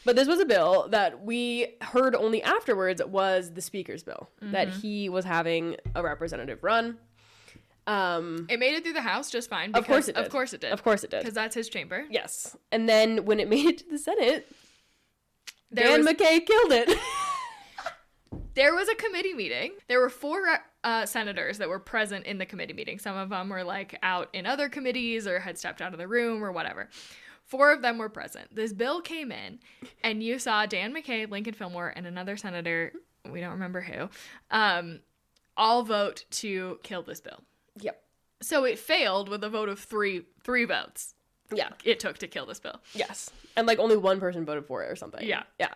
But this was a bill that we heard only afterwards was the Speaker's bill, that he was having a representative run. It made it through the House just fine. Of course it did. Of course it did. Of course it did. Because that's his chamber. Yes. And then when it made it to the Senate, Dan McKay killed it. There was a committee meeting. There were 4 senators that were present in the committee meeting. Some of them were like out in other committees or had stepped out of the room or whatever. 4 of them were present. This bill came in, and you saw Dan McKay, Lincoln Fillmore, and another senator, we don't remember who, all vote to kill this bill. Yep. So it failed with a vote of three votes. Yeah. It took to kill this bill. Yes. And like only one person voted for it or something. Yeah. Yeah.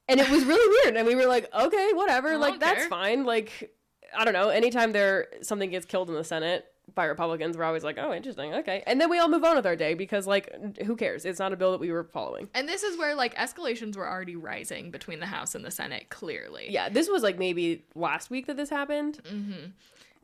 And it was really weird. And we were like, okay, whatever. Like, that's care. fine. Like, I don't know. Anytime something gets killed in the Senate by Republicans, we're always like, oh, interesting. Okay. And then we all move on with our day because, like, who cares? It's not a bill that we were following. And this is where, like, escalations were already rising between the House and the Senate, clearly. Yeah. This was, like, maybe last week that this happened. Mm-hmm.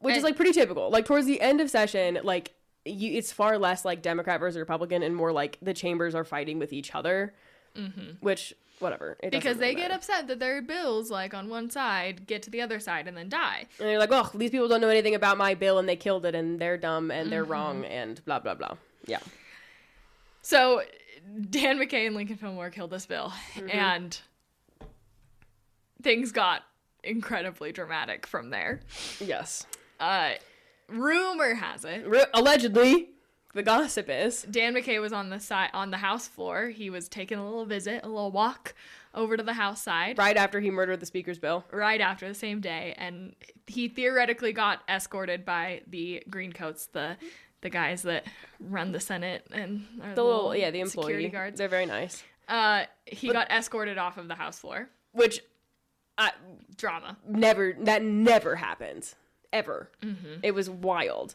Which is, like, pretty typical. Like, towards the end of session, like, it's far less, like, Democrat versus Republican and more, like, the chambers are fighting with each other. Mm-hmm. Which, whatever. Because they get upset that their bills, like, on one side get to the other side and then die. And they're like, oh, these people don't know anything about my bill and they killed it and they're dumb and they're wrong and blah, blah, blah. Yeah. So Dan McKay and Lincoln Fillmore killed this bill. And things got incredibly dramatic from there. Yes. Rumor has it. Allegedly, the gossip is Dan McKay was on the House floor. He was taking a little visit, a little walk over to the House side. Right after he murdered the Speaker's bill. Right after, the same day. And he theoretically got escorted by the Greencoats, the guys that run the Senate and are the employee security guards. They're very nice. He got escorted off of the House floor. Which, drama. That never happens. Ever. It was wild.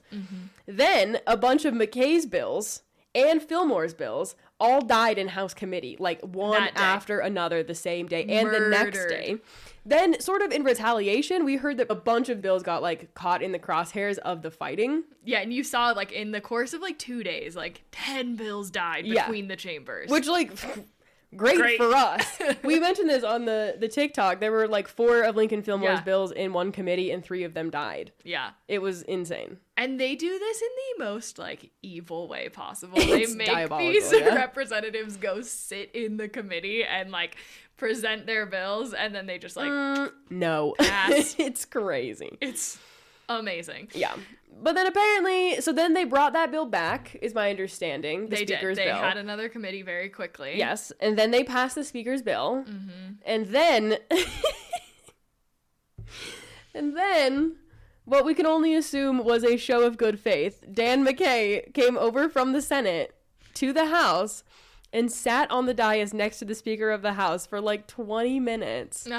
Then a bunch of McKay's bills and Fillmore's bills all died in House committee, like one after another the same day and the next day. Then, sort of in retaliation, we heard that a bunch of bills got, like, caught in the crosshairs of the fighting. Yeah, and you saw, like, in the course of, like, 2 days, like, 10 bills died between the chambers. Which, like... Great for us. We mentioned this on the TikTok. There were like 4 of Lincoln Fillmore's bills in one committee and 3 of them died. Yeah. It was insane. And they do this in the most like evil way possible. They make these representatives go sit in the committee and like present their bills and then they just like no. It's crazy. It's amazing. Yeah. But then apparently, so then they brought that bill back, is my understanding. The Speaker's bill. They had another committee very quickly. Yes. And then they passed the Speaker's bill. And then, what we can only assume was a show of good faith. Dan McKay came over from the Senate to the House and sat on the dais next to the Speaker of the House for like 20 minutes.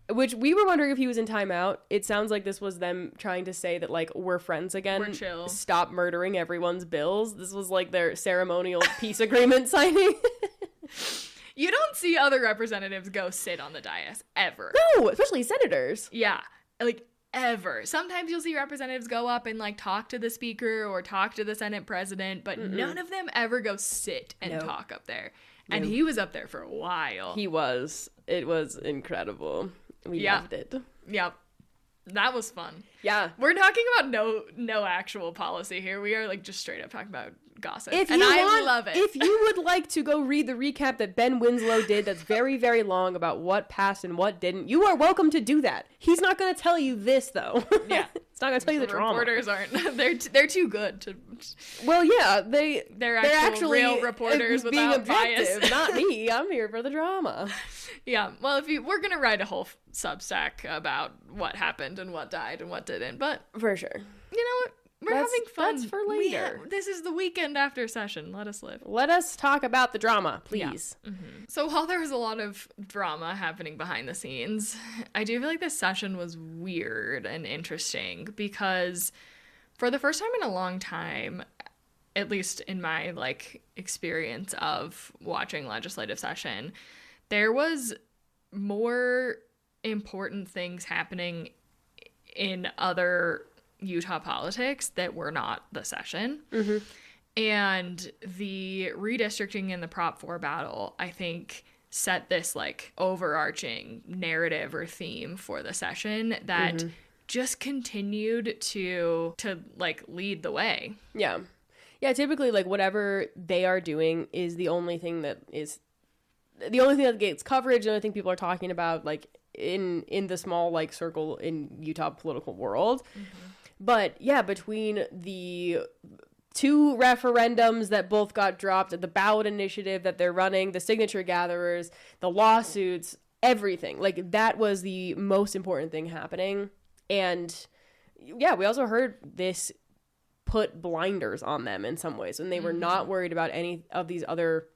Which we were wondering if he was in timeout. It sounds like this was them trying to say that, like, we're friends again. We're chill. Stop murdering everyone's bills. This was, like, their ceremonial peace agreement signing. You don't see other representatives go sit on the dais, ever. No, especially senators. Yeah, like, ever. Sometimes you'll see representatives go up and, like, talk to the Speaker or talk to the Senate president, but none of them ever go sit and talk up there. And he was up there for a while. He was. It was incredible. We loved it. Yep. That was fun. Yeah. We're talking about no actual policy here. We are like just straight up talking about gossip. I love it. If you would like to go read the recap that Ben Winslow did that's very, very long about what passed and what didn't, you are welcome to do that. He's not going to tell you this, though. Yeah. It's not going to tell you the drama. Reporters aren't. They're too good to... Well, yeah. They're actually real reporters being without objective, bias. Not me. I'm here for the drama. Yeah. Well, we're going to write a whole Substack about what happened and what died and what didn't, but... For sure. You know what? We're having fun. That's for later. This is the weekend after session. Let us live. Let us talk about the drama, please. Yeah. So while there was a lot of drama happening behind the scenes, I do feel like this session was weird and interesting because for the first time in a long time, at least in my like experience of watching legislative session, there was more important things happening in other Utah politics that were not the session. And the redistricting and the Prop 4 battle, I think, set this like overarching narrative or theme for the session that just continued to like lead the way. Yeah. Yeah, typically like whatever they are doing is the only thing that gets coverage, the only thing people are talking about, like in the small like circle in Utah political world. But yeah, between the 2 referendums that both got dropped, the ballot initiative that they're running, the signature gatherers, the lawsuits, everything, like that was the most important thing happening. And yeah, we also heard this put blinders on them in some ways, and they were not worried about any of these other,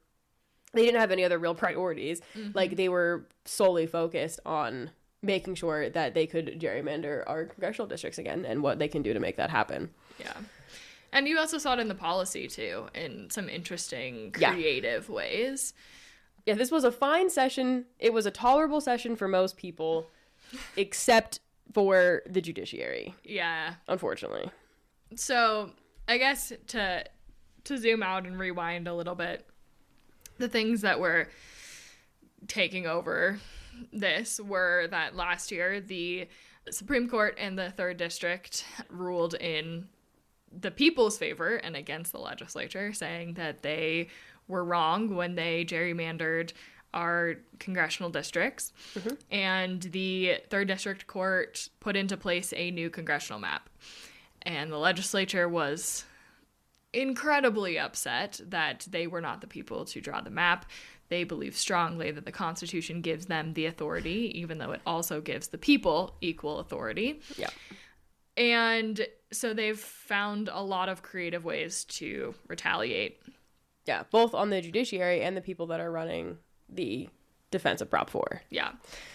they didn't have any other real priorities. Like they were solely focused on making sure that they could gerrymander our congressional districts again and what they can do to make that happen. Yeah. And you also saw it in the policy too, in some interesting creative ways. Yeah, this was a fine session. It was a tolerable session for most people, except for the judiciary. Yeah. Unfortunately. So I guess to zoom out and rewind a little bit, the things that were taking over this were that last year the Supreme Court and the 3rd District ruled in the people's favor and against the legislature, saying that they were wrong when they gerrymandered our congressional districts. And the 3rd District Court put into place a new congressional map. And the legislature was incredibly upset that they were not the people to draw the map. They believe strongly that the Constitution gives them the authority, even though it also gives the people equal authority. Yeah. And so they've found a lot of creative ways to retaliate. Yeah, both on the judiciary and the people that are running the defense of Prop 4. Yeah.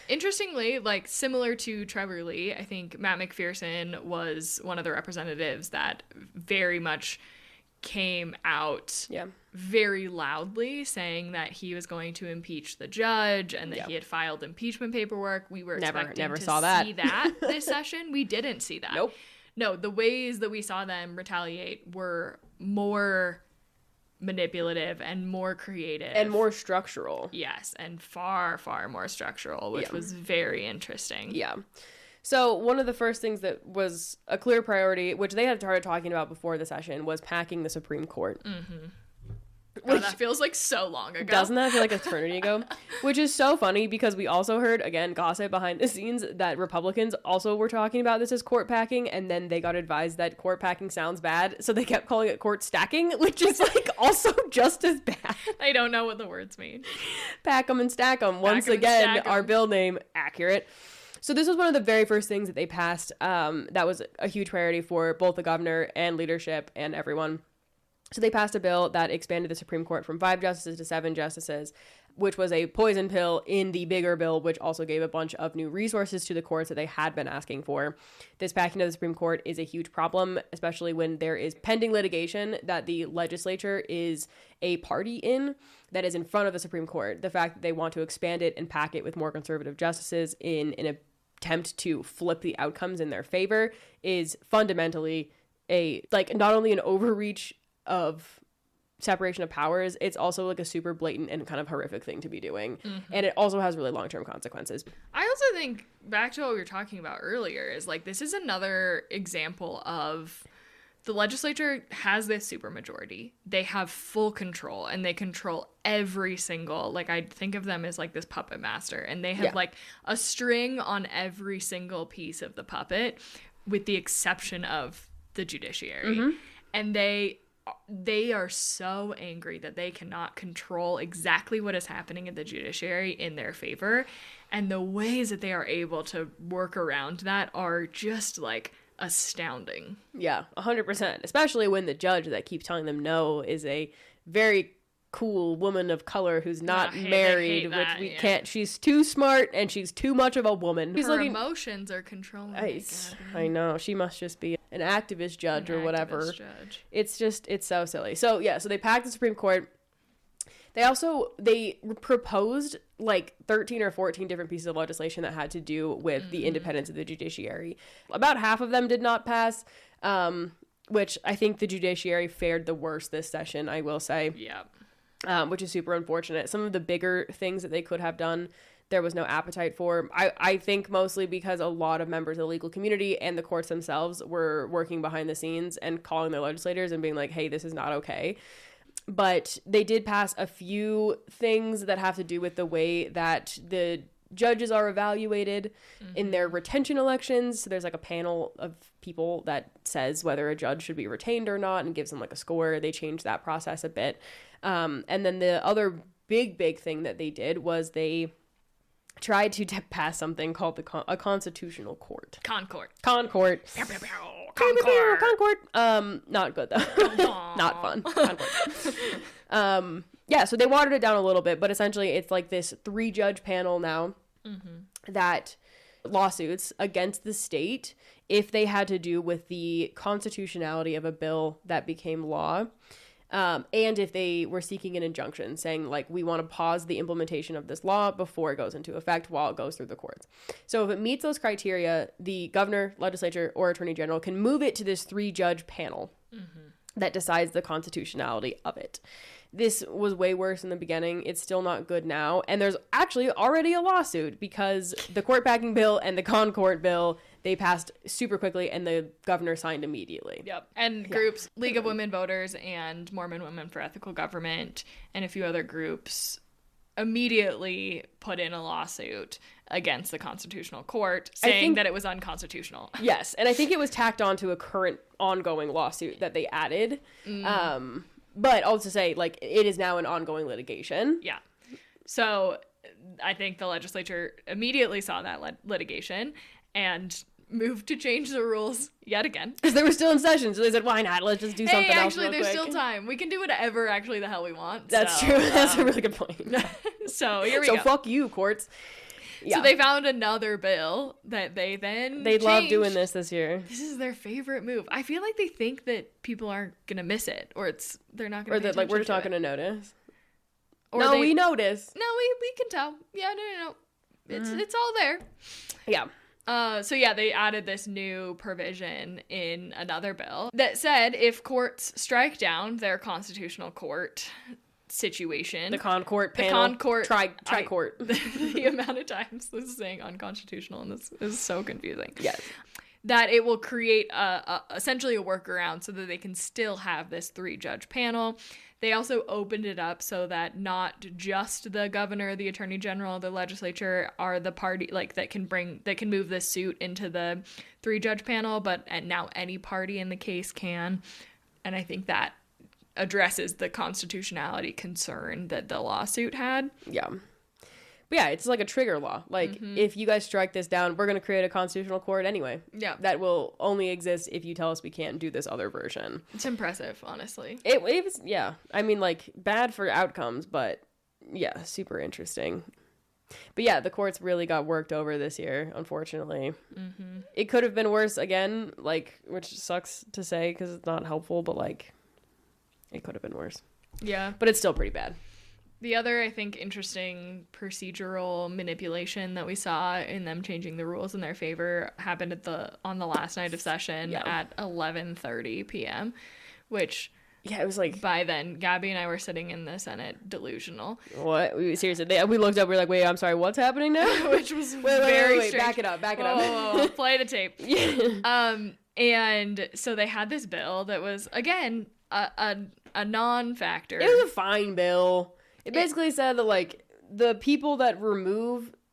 Interestingly, like similar to Trevor Lee, I think Matt McPherson was one of the representatives that very much came out very loudly saying that he was going to impeach the judge and that he had filed impeachment paperwork. We were expecting to see that this session. We didn't see that. Nope. No, the ways that we saw them retaliate were more manipulative and more creative. And more structural. Yes, and far, far more structural, which was very interesting. Yeah. So one of the first things that was a clear priority, which they had started talking about before the session, was packing the Supreme Court. God, that feels like so long ago. Doesn't that feel like eternity ago? Which is so funny because we also heard, again, gossip behind the scenes that Republicans also were talking about this as court packing, and then they got advised that court packing sounds bad, so they kept calling it court stacking, which is like also just as bad. I don't know what the words mean. Pack them and stack them. Once again, our bill name accurate. So this was one of the very first things that they passed that was a huge priority for both the governor and leadership and everyone. So they passed a bill that expanded the Supreme Court from 5 justices to 7 justices, which was a poison pill in the bigger bill, which also gave a bunch of new resources to the courts that they had been asking for. This packing of the Supreme Court is a huge problem, especially when there is pending litigation that the legislature is a party in that is in front of the Supreme Court. The fact that they want to expand it and pack it with more conservative justices in an attempt to flip the outcomes in their favor is fundamentally not only an overreach of separation of powers, it's also like a super blatant and kind of horrific thing to be doing. And it also has really long-term consequences. I also think, back to what we were talking about earlier, is like this is another example of the legislature has this supermajority. They have full control, and they control every single, like I think of them as like this puppet master, and they have like a string on every single piece of the puppet with the exception of the judiciary. And they are so angry that they cannot control exactly what is happening in the judiciary in their favor. And the ways that they are able to work around that are just like astounding. Yeah, 100%. Especially when the judge that keeps telling them no is a very cool woman of color who's not married, which we can't. She's too smart and she's too much of a woman. Her emotions are controlling. I know. She must just be an activist judge or whatever. It's so silly. So yeah, so they packed the Supreme Court. They proposed like 13 or 14 different pieces of legislation that had to do with the independence of the judiciary. About half of them did not pass, which I think the judiciary fared the worst this session, I will say. Yeah. Which is super unfortunate. Some of the bigger things that they could have done, there was no appetite for. I think mostly because a lot of members of the legal community and the courts themselves were working behind the scenes and calling their legislators and being like, hey, this is not okay. But they did pass a few things that have to do with the way that the judges are evaluated in their retention elections. So there's like a panel of people that says whether a judge should be retained or not and gives them like a score. They changed that process a bit. And then the other big thing that they did was they tried to pass something called a constitutional court. Concord. Not good though. Not fun. Concord. Yeah, so they watered it down a little bit, but essentially it's like this 3-judge panel now that lawsuits against the state if they had to do with the constitutionality of a bill that became law. And if they were seeking an injunction saying, like, we want to pause the implementation of this law before it goes into effect while it goes through the courts. So if it meets those criteria, the governor, legislature, or attorney general can move it to this 3-judge panel that decides the constitutionality of it. This was way worse in the beginning. It's still not good now. And there's actually already a lawsuit because the court packing bill and the Concord bill, they passed super quickly and the governor signed immediately. Yep. And groups, League of Women Voters and Mormon Women for Ethical Government and a few other groups immediately put in a lawsuit against the Constitutional Court saying that it was unconstitutional. Yes. And I think it was tacked on to a current ongoing lawsuit that they added. But also say, like, it is now an ongoing litigation. Yeah. So I think the legislature immediately saw that litigation and moved to change the rules yet again. Because they were still in session, so they said, why not? Let's just do something else actually, real there's quick. still time. We can do whatever actually the hell we want. That's true. That's a really good point. So here we go. So fuck you, courts. Yeah. So they found another bill that they then They changed. love doing this year. This is their favorite move. I feel like they think that people aren't gonna miss it, or they're not gonna. Or that like we're just not gonna notice. Or no, we notice. No, we can tell. Yeah, no. It's all there. Yeah. So yeah, they added this new provision in another bill that said if courts strike down their constitutional court situation, the Concord panel, tri-court. The amount of times this is saying unconstitutional, and this is so confusing. Yes. That it will create essentially a workaround so that they can still have this 3-judge panel. They also opened it up so that not just the governor, the attorney general, the legislature are the party that can move this suit into the 3-judge panel, but now any party in the case can. And I think that addresses the constitutionality concern that the lawsuit had. Yeah. But yeah, it's like a trigger law. Like, if you guys strike this down, we're going to create a constitutional court anyway. Yeah. That will only exist if you tell us we can't do this other version. It's impressive, honestly. It was, yeah. I mean, like, bad for outcomes, but yeah, super interesting. But yeah, the courts really got worked over this year, unfortunately. It could have been worse again, like, which sucks to say because it's not helpful, but like, it could have been worse. Yeah. But it's still pretty bad. The other, I think, interesting procedural manipulation that we saw in them changing the rules in their favor happened on the last night of session at 11:30 p.m., which... Yeah, it was like... By then, Gabby and I were sitting in the Senate delusional. What? Seriously, we looked up, we were like, wait, I'm sorry, what's happening now? Which was very strange. Back it up. Oh, play the tape. And so they had this bill that was, again, a non-factor. It was a fine bill. It basically said that, like, the people that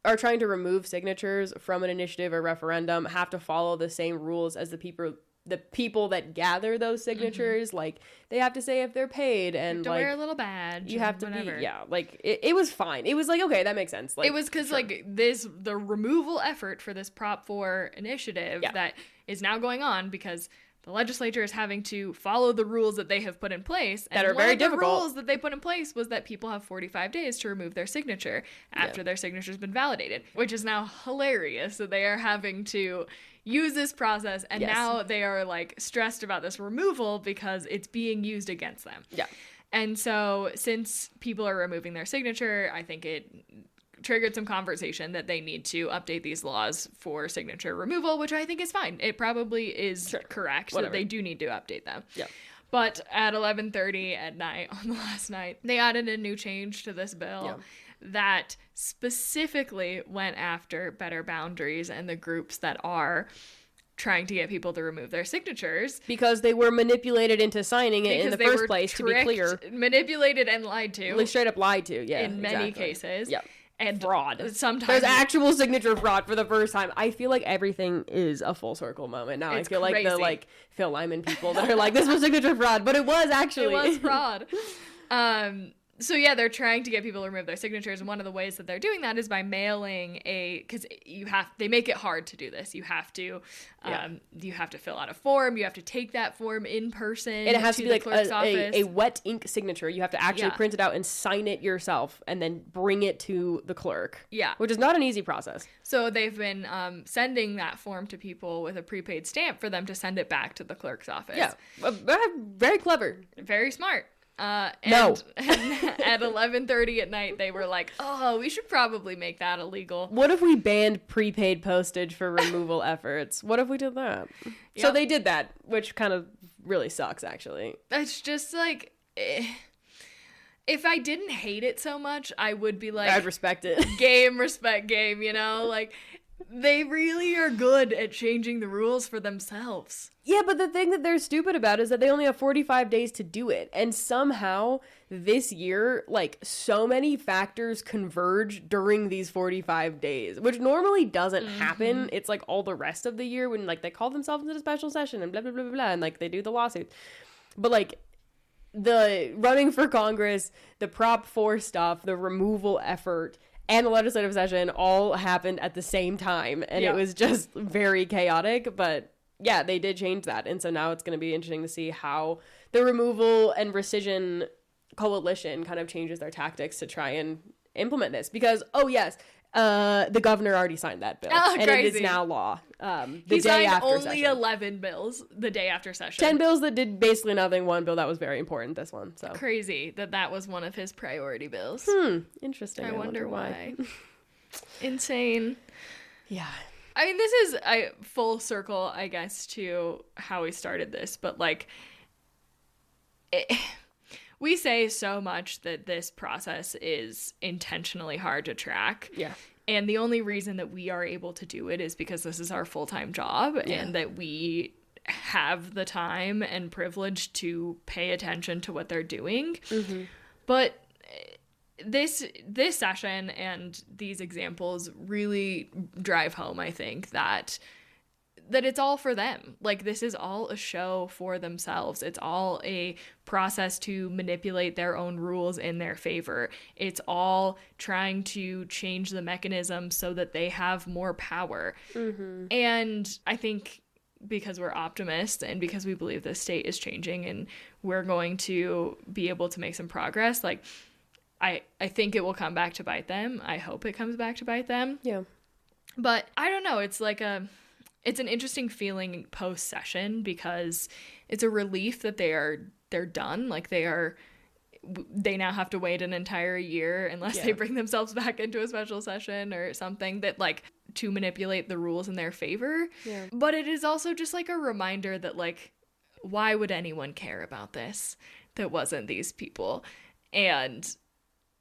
are trying to remove signatures from an initiative or referendum have to follow the same rules as the people that gather those signatures. Like, they have to say if they're paid and, to wear a little badge. You have to whatever. Like, it was fine. It was like, okay, that makes sense. Like, it was because, like, the removal effort for this Prop 4 initiative that is now going on because... The legislature is having to follow the rules that they have put in place. And that are very difficult. The rules that they put in place was that people have 45 days to remove their signature after their signature's been validated, which is now hilarious that they are having to use this process. And now they are, like, stressed about this removal because it's being used against them. Yeah. And so since people are removing their signature, I think it triggered some conversation that they need to update these laws for signature removal, which I think is fine. It probably is correct that they do need to update them. Yeah. But at 11:30 at night on the last night, they added a new change to this bill that specifically went after Better Boundaries and the groups that are trying to get people to remove their signatures. Because they were manipulated into signing it in the first place, to be clear. Manipulated and lied to. Like, straight up lied to, in many cases. Yep. and fraud. Sometimes there's actual signature fraud for the first time. I feel like everything is a full circle moment now. It's I feel crazy. like the like Phil Lyman people that are like, this was signature fraud, but it was actually. It was fraud. So yeah, they're trying to get people to remove their signatures, and one of the ways that they're doing that is by mailing because they make it hard to do this. You have to fill out a form. You have to take that form in person. And it has to be like a wet ink signature. You have to actually print it out and sign it yourself, and then bring it to the clerk. Yeah, which is not an easy process. So they've been sending that form to people with a prepaid stamp for them to send it back to the clerk's office. Yeah, very clever, very smart. And at 11:30 at night, they were like, "Oh, we should probably make that illegal." What if we banned prepaid postage for removal efforts? What if we did that? Yep. So they did that, which kind of really sucks, actually. It's just like, if I didn't hate it so much, I would be like, I'd respect it. Respect game, you know? Like, they really are good at changing the rules for themselves. Yeah, but the thing that they're stupid about is that they only have 45 days to do it. And somehow this year, like, so many factors converge during these 45 days, which normally doesn't happen. It's like all the rest of the year when, like, they call themselves into a special session and blah, blah, blah, blah, blah, and, like, they do the lawsuits. But, like, the running for Congress, the Prop 4 stuff, the removal effort, and the legislative session all happened at the same time. And it was just very chaotic, but yeah, they did change that. And so now it's going to be interesting to see how the removal and rescission coalition kind of changes their tactics to try and implement this. Because, the governor already signed that bill. And crazy. It is now law. He signed only 11 bills the day after session. 10 bills that did basically nothing. One bill that was very important, this one. So crazy that was one of his priority bills. Interesting. I wonder why. Insane. Yeah. I mean, this is a full circle, I guess, to how we started this, but like, we say so much that this process is intentionally hard to track. Yeah. And the only reason that we are able to do it is because this is our full-time job and that we have the time and privilege to pay attention to what they're doing. Mm-hmm. But this session and these examples really drive home, I think, that it's all for them. Like, this is all a show for themselves. It's all a process to manipulate their own rules in their favor. It's all trying to change the mechanism so that they have more power. Mm-hmm. And I think because we're optimists and because we believe the state is changing and we're going to be able to make some progress, like, I think it will come back to bite them. I hope it comes back to bite them. Yeah. But I don't know. It's like it's an interesting feeling post-session because it's a relief that they're done. Like, they now have to wait an entire year unless they bring themselves back into a special session or something that, like, to manipulate the rules in their favor. Yeah. But it is also just like a reminder that, like, why would anyone care about this that wasn't these people? And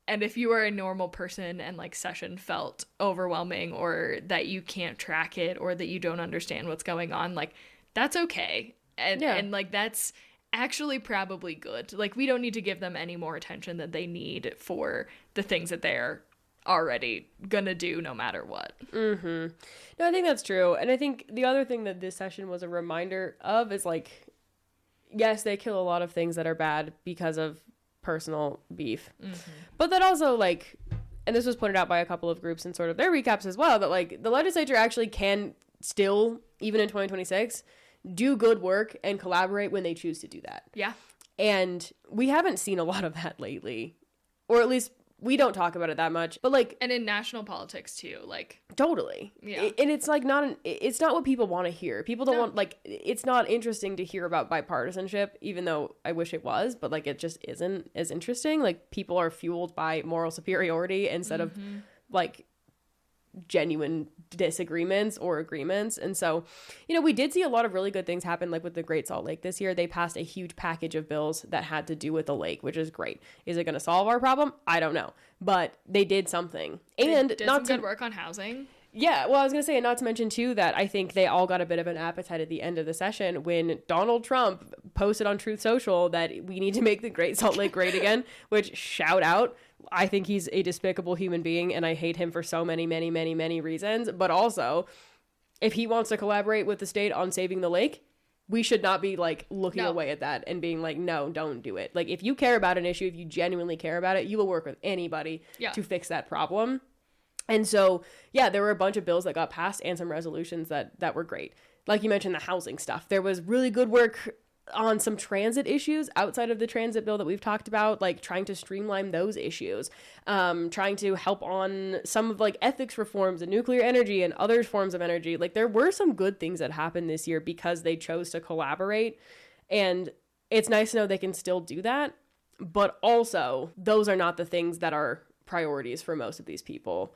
if you are a normal person and, like, session felt overwhelming or that you can't track it or that you don't understand what's going on, like, that's okay. And like, that's actually probably good. Like, we don't need to give them any more attention than they need for the things that they're already gonna do no matter what. Mm-hmm. No, I think that's true. And I think the other thing that this session was a reminder of is, like, yes, they kill a lot of things that are bad because of personal beef. Mm-hmm. But that also, like, and this was pointed out by a couple of groups in sort of their recaps as well, that, like, the legislature actually can still, even in 2026, do good work and collaborate when they choose to do that. Yeah. And we haven't seen a lot of that lately. Or at least we don't talk about it that much. But, like, and in national politics too, like, totally. Yeah. And it's like it's not what people want to hear. People don't want, like, it's not interesting to hear about bipartisanship, even though I wish it was, but, like, it just isn't as interesting. Like, people are fueled by moral superiority instead of, like, genuine disagreements or agreements. And so, you know, we did see a lot of really good things happen, like with the Great Salt Lake this year. They passed a huge package of bills that had to do with the lake, which is great. Is it going to solve our problem? I don't know, but they did something. And did some good work on housing. Yeah, well, I was going to say, and not to mention, too, that I think they all got a bit of an appetite at the end of the session when Donald Trump posted on Truth Social that we need to make the Great Salt Lake great again, which, shout out, I think he's a despicable human being, and I hate him for so many, many, many, many reasons. But also, if he wants to collaborate with the state on saving the lake, we should not be, like, looking away at that and being like, no, don't do it. Like, if you care about an issue, if you genuinely care about it, you will work with anybody to fix that problem. And so, yeah, there were a bunch of bills that got passed and some resolutions that were great. Like you mentioned, the housing stuff. There was really good work on some transit issues outside of the transit bill that we've talked about, like trying to streamline those issues, trying to help on some of like ethics reforms and nuclear energy and other forms of energy. Like there were some good things that happened this year because they chose to collaborate. And it's nice to know they can still do that. But also, those are not the things that are priorities for most of these people.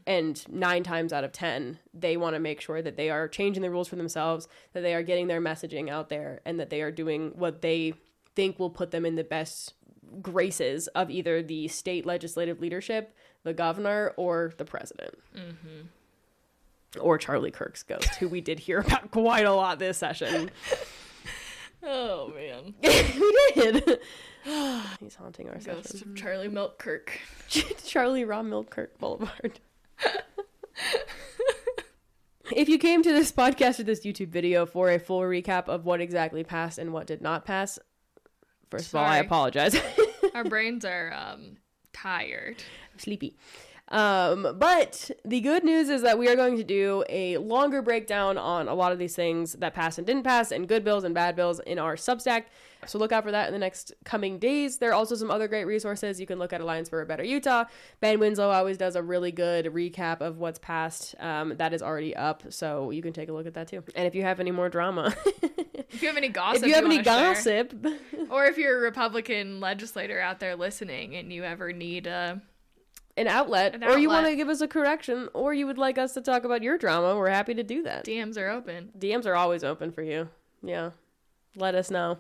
And 9 times out of 10 they want to make sure that they are changing the rules for themselves, that they are getting their messaging out there, and that they are doing what they think will put them in the best graces of either the state legislative leadership, the governor, or the president. Or Charlie Kirk's ghost, who we did hear about quite a lot this session. Oh man. We did. He's haunting our Ghost session. of Charlie Milk Kirk. Charlie Raw Milk Kirk Boulevard. If you came to this podcast or this YouTube video for a full recap of what exactly passed and what did not pass, first of all, I apologize. Our brains are tired. I'm sleepy. But the good news is that we are going to do a longer breakdown on a lot of these things that passed and didn't pass, and good bills and bad bills in our Substack. So look out for that in the next coming days. There are also some other great resources. You can look at Alliance for a Better Utah. Ben Winslow always does a really good recap of what's passed. That is already up, so you can take a look at that too. And if you have any more drama, if you have any gossip, or if you're a Republican legislator out there listening and you ever need an outlet, or you want to give us a correction, or you would like us to talk about your drama, we're happy to do that. DMs are open. DMs are always open for you. Yeah. Let us know.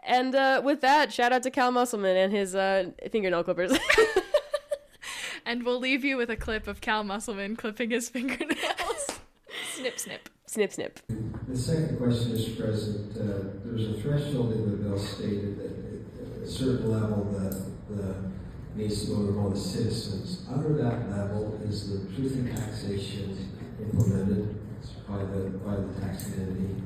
And with that, shout out to Cal Musselman and his fingernail clippers. And we'll leave you with a clip of Cal Musselman clipping his fingernails. Snip, snip. Snip, snip. The second question, Mr. President, there was a threshold in the bill stated that at a certain level that needs to go to all the citizens. Under that level, is the truth in taxation implemented by the taxing entity?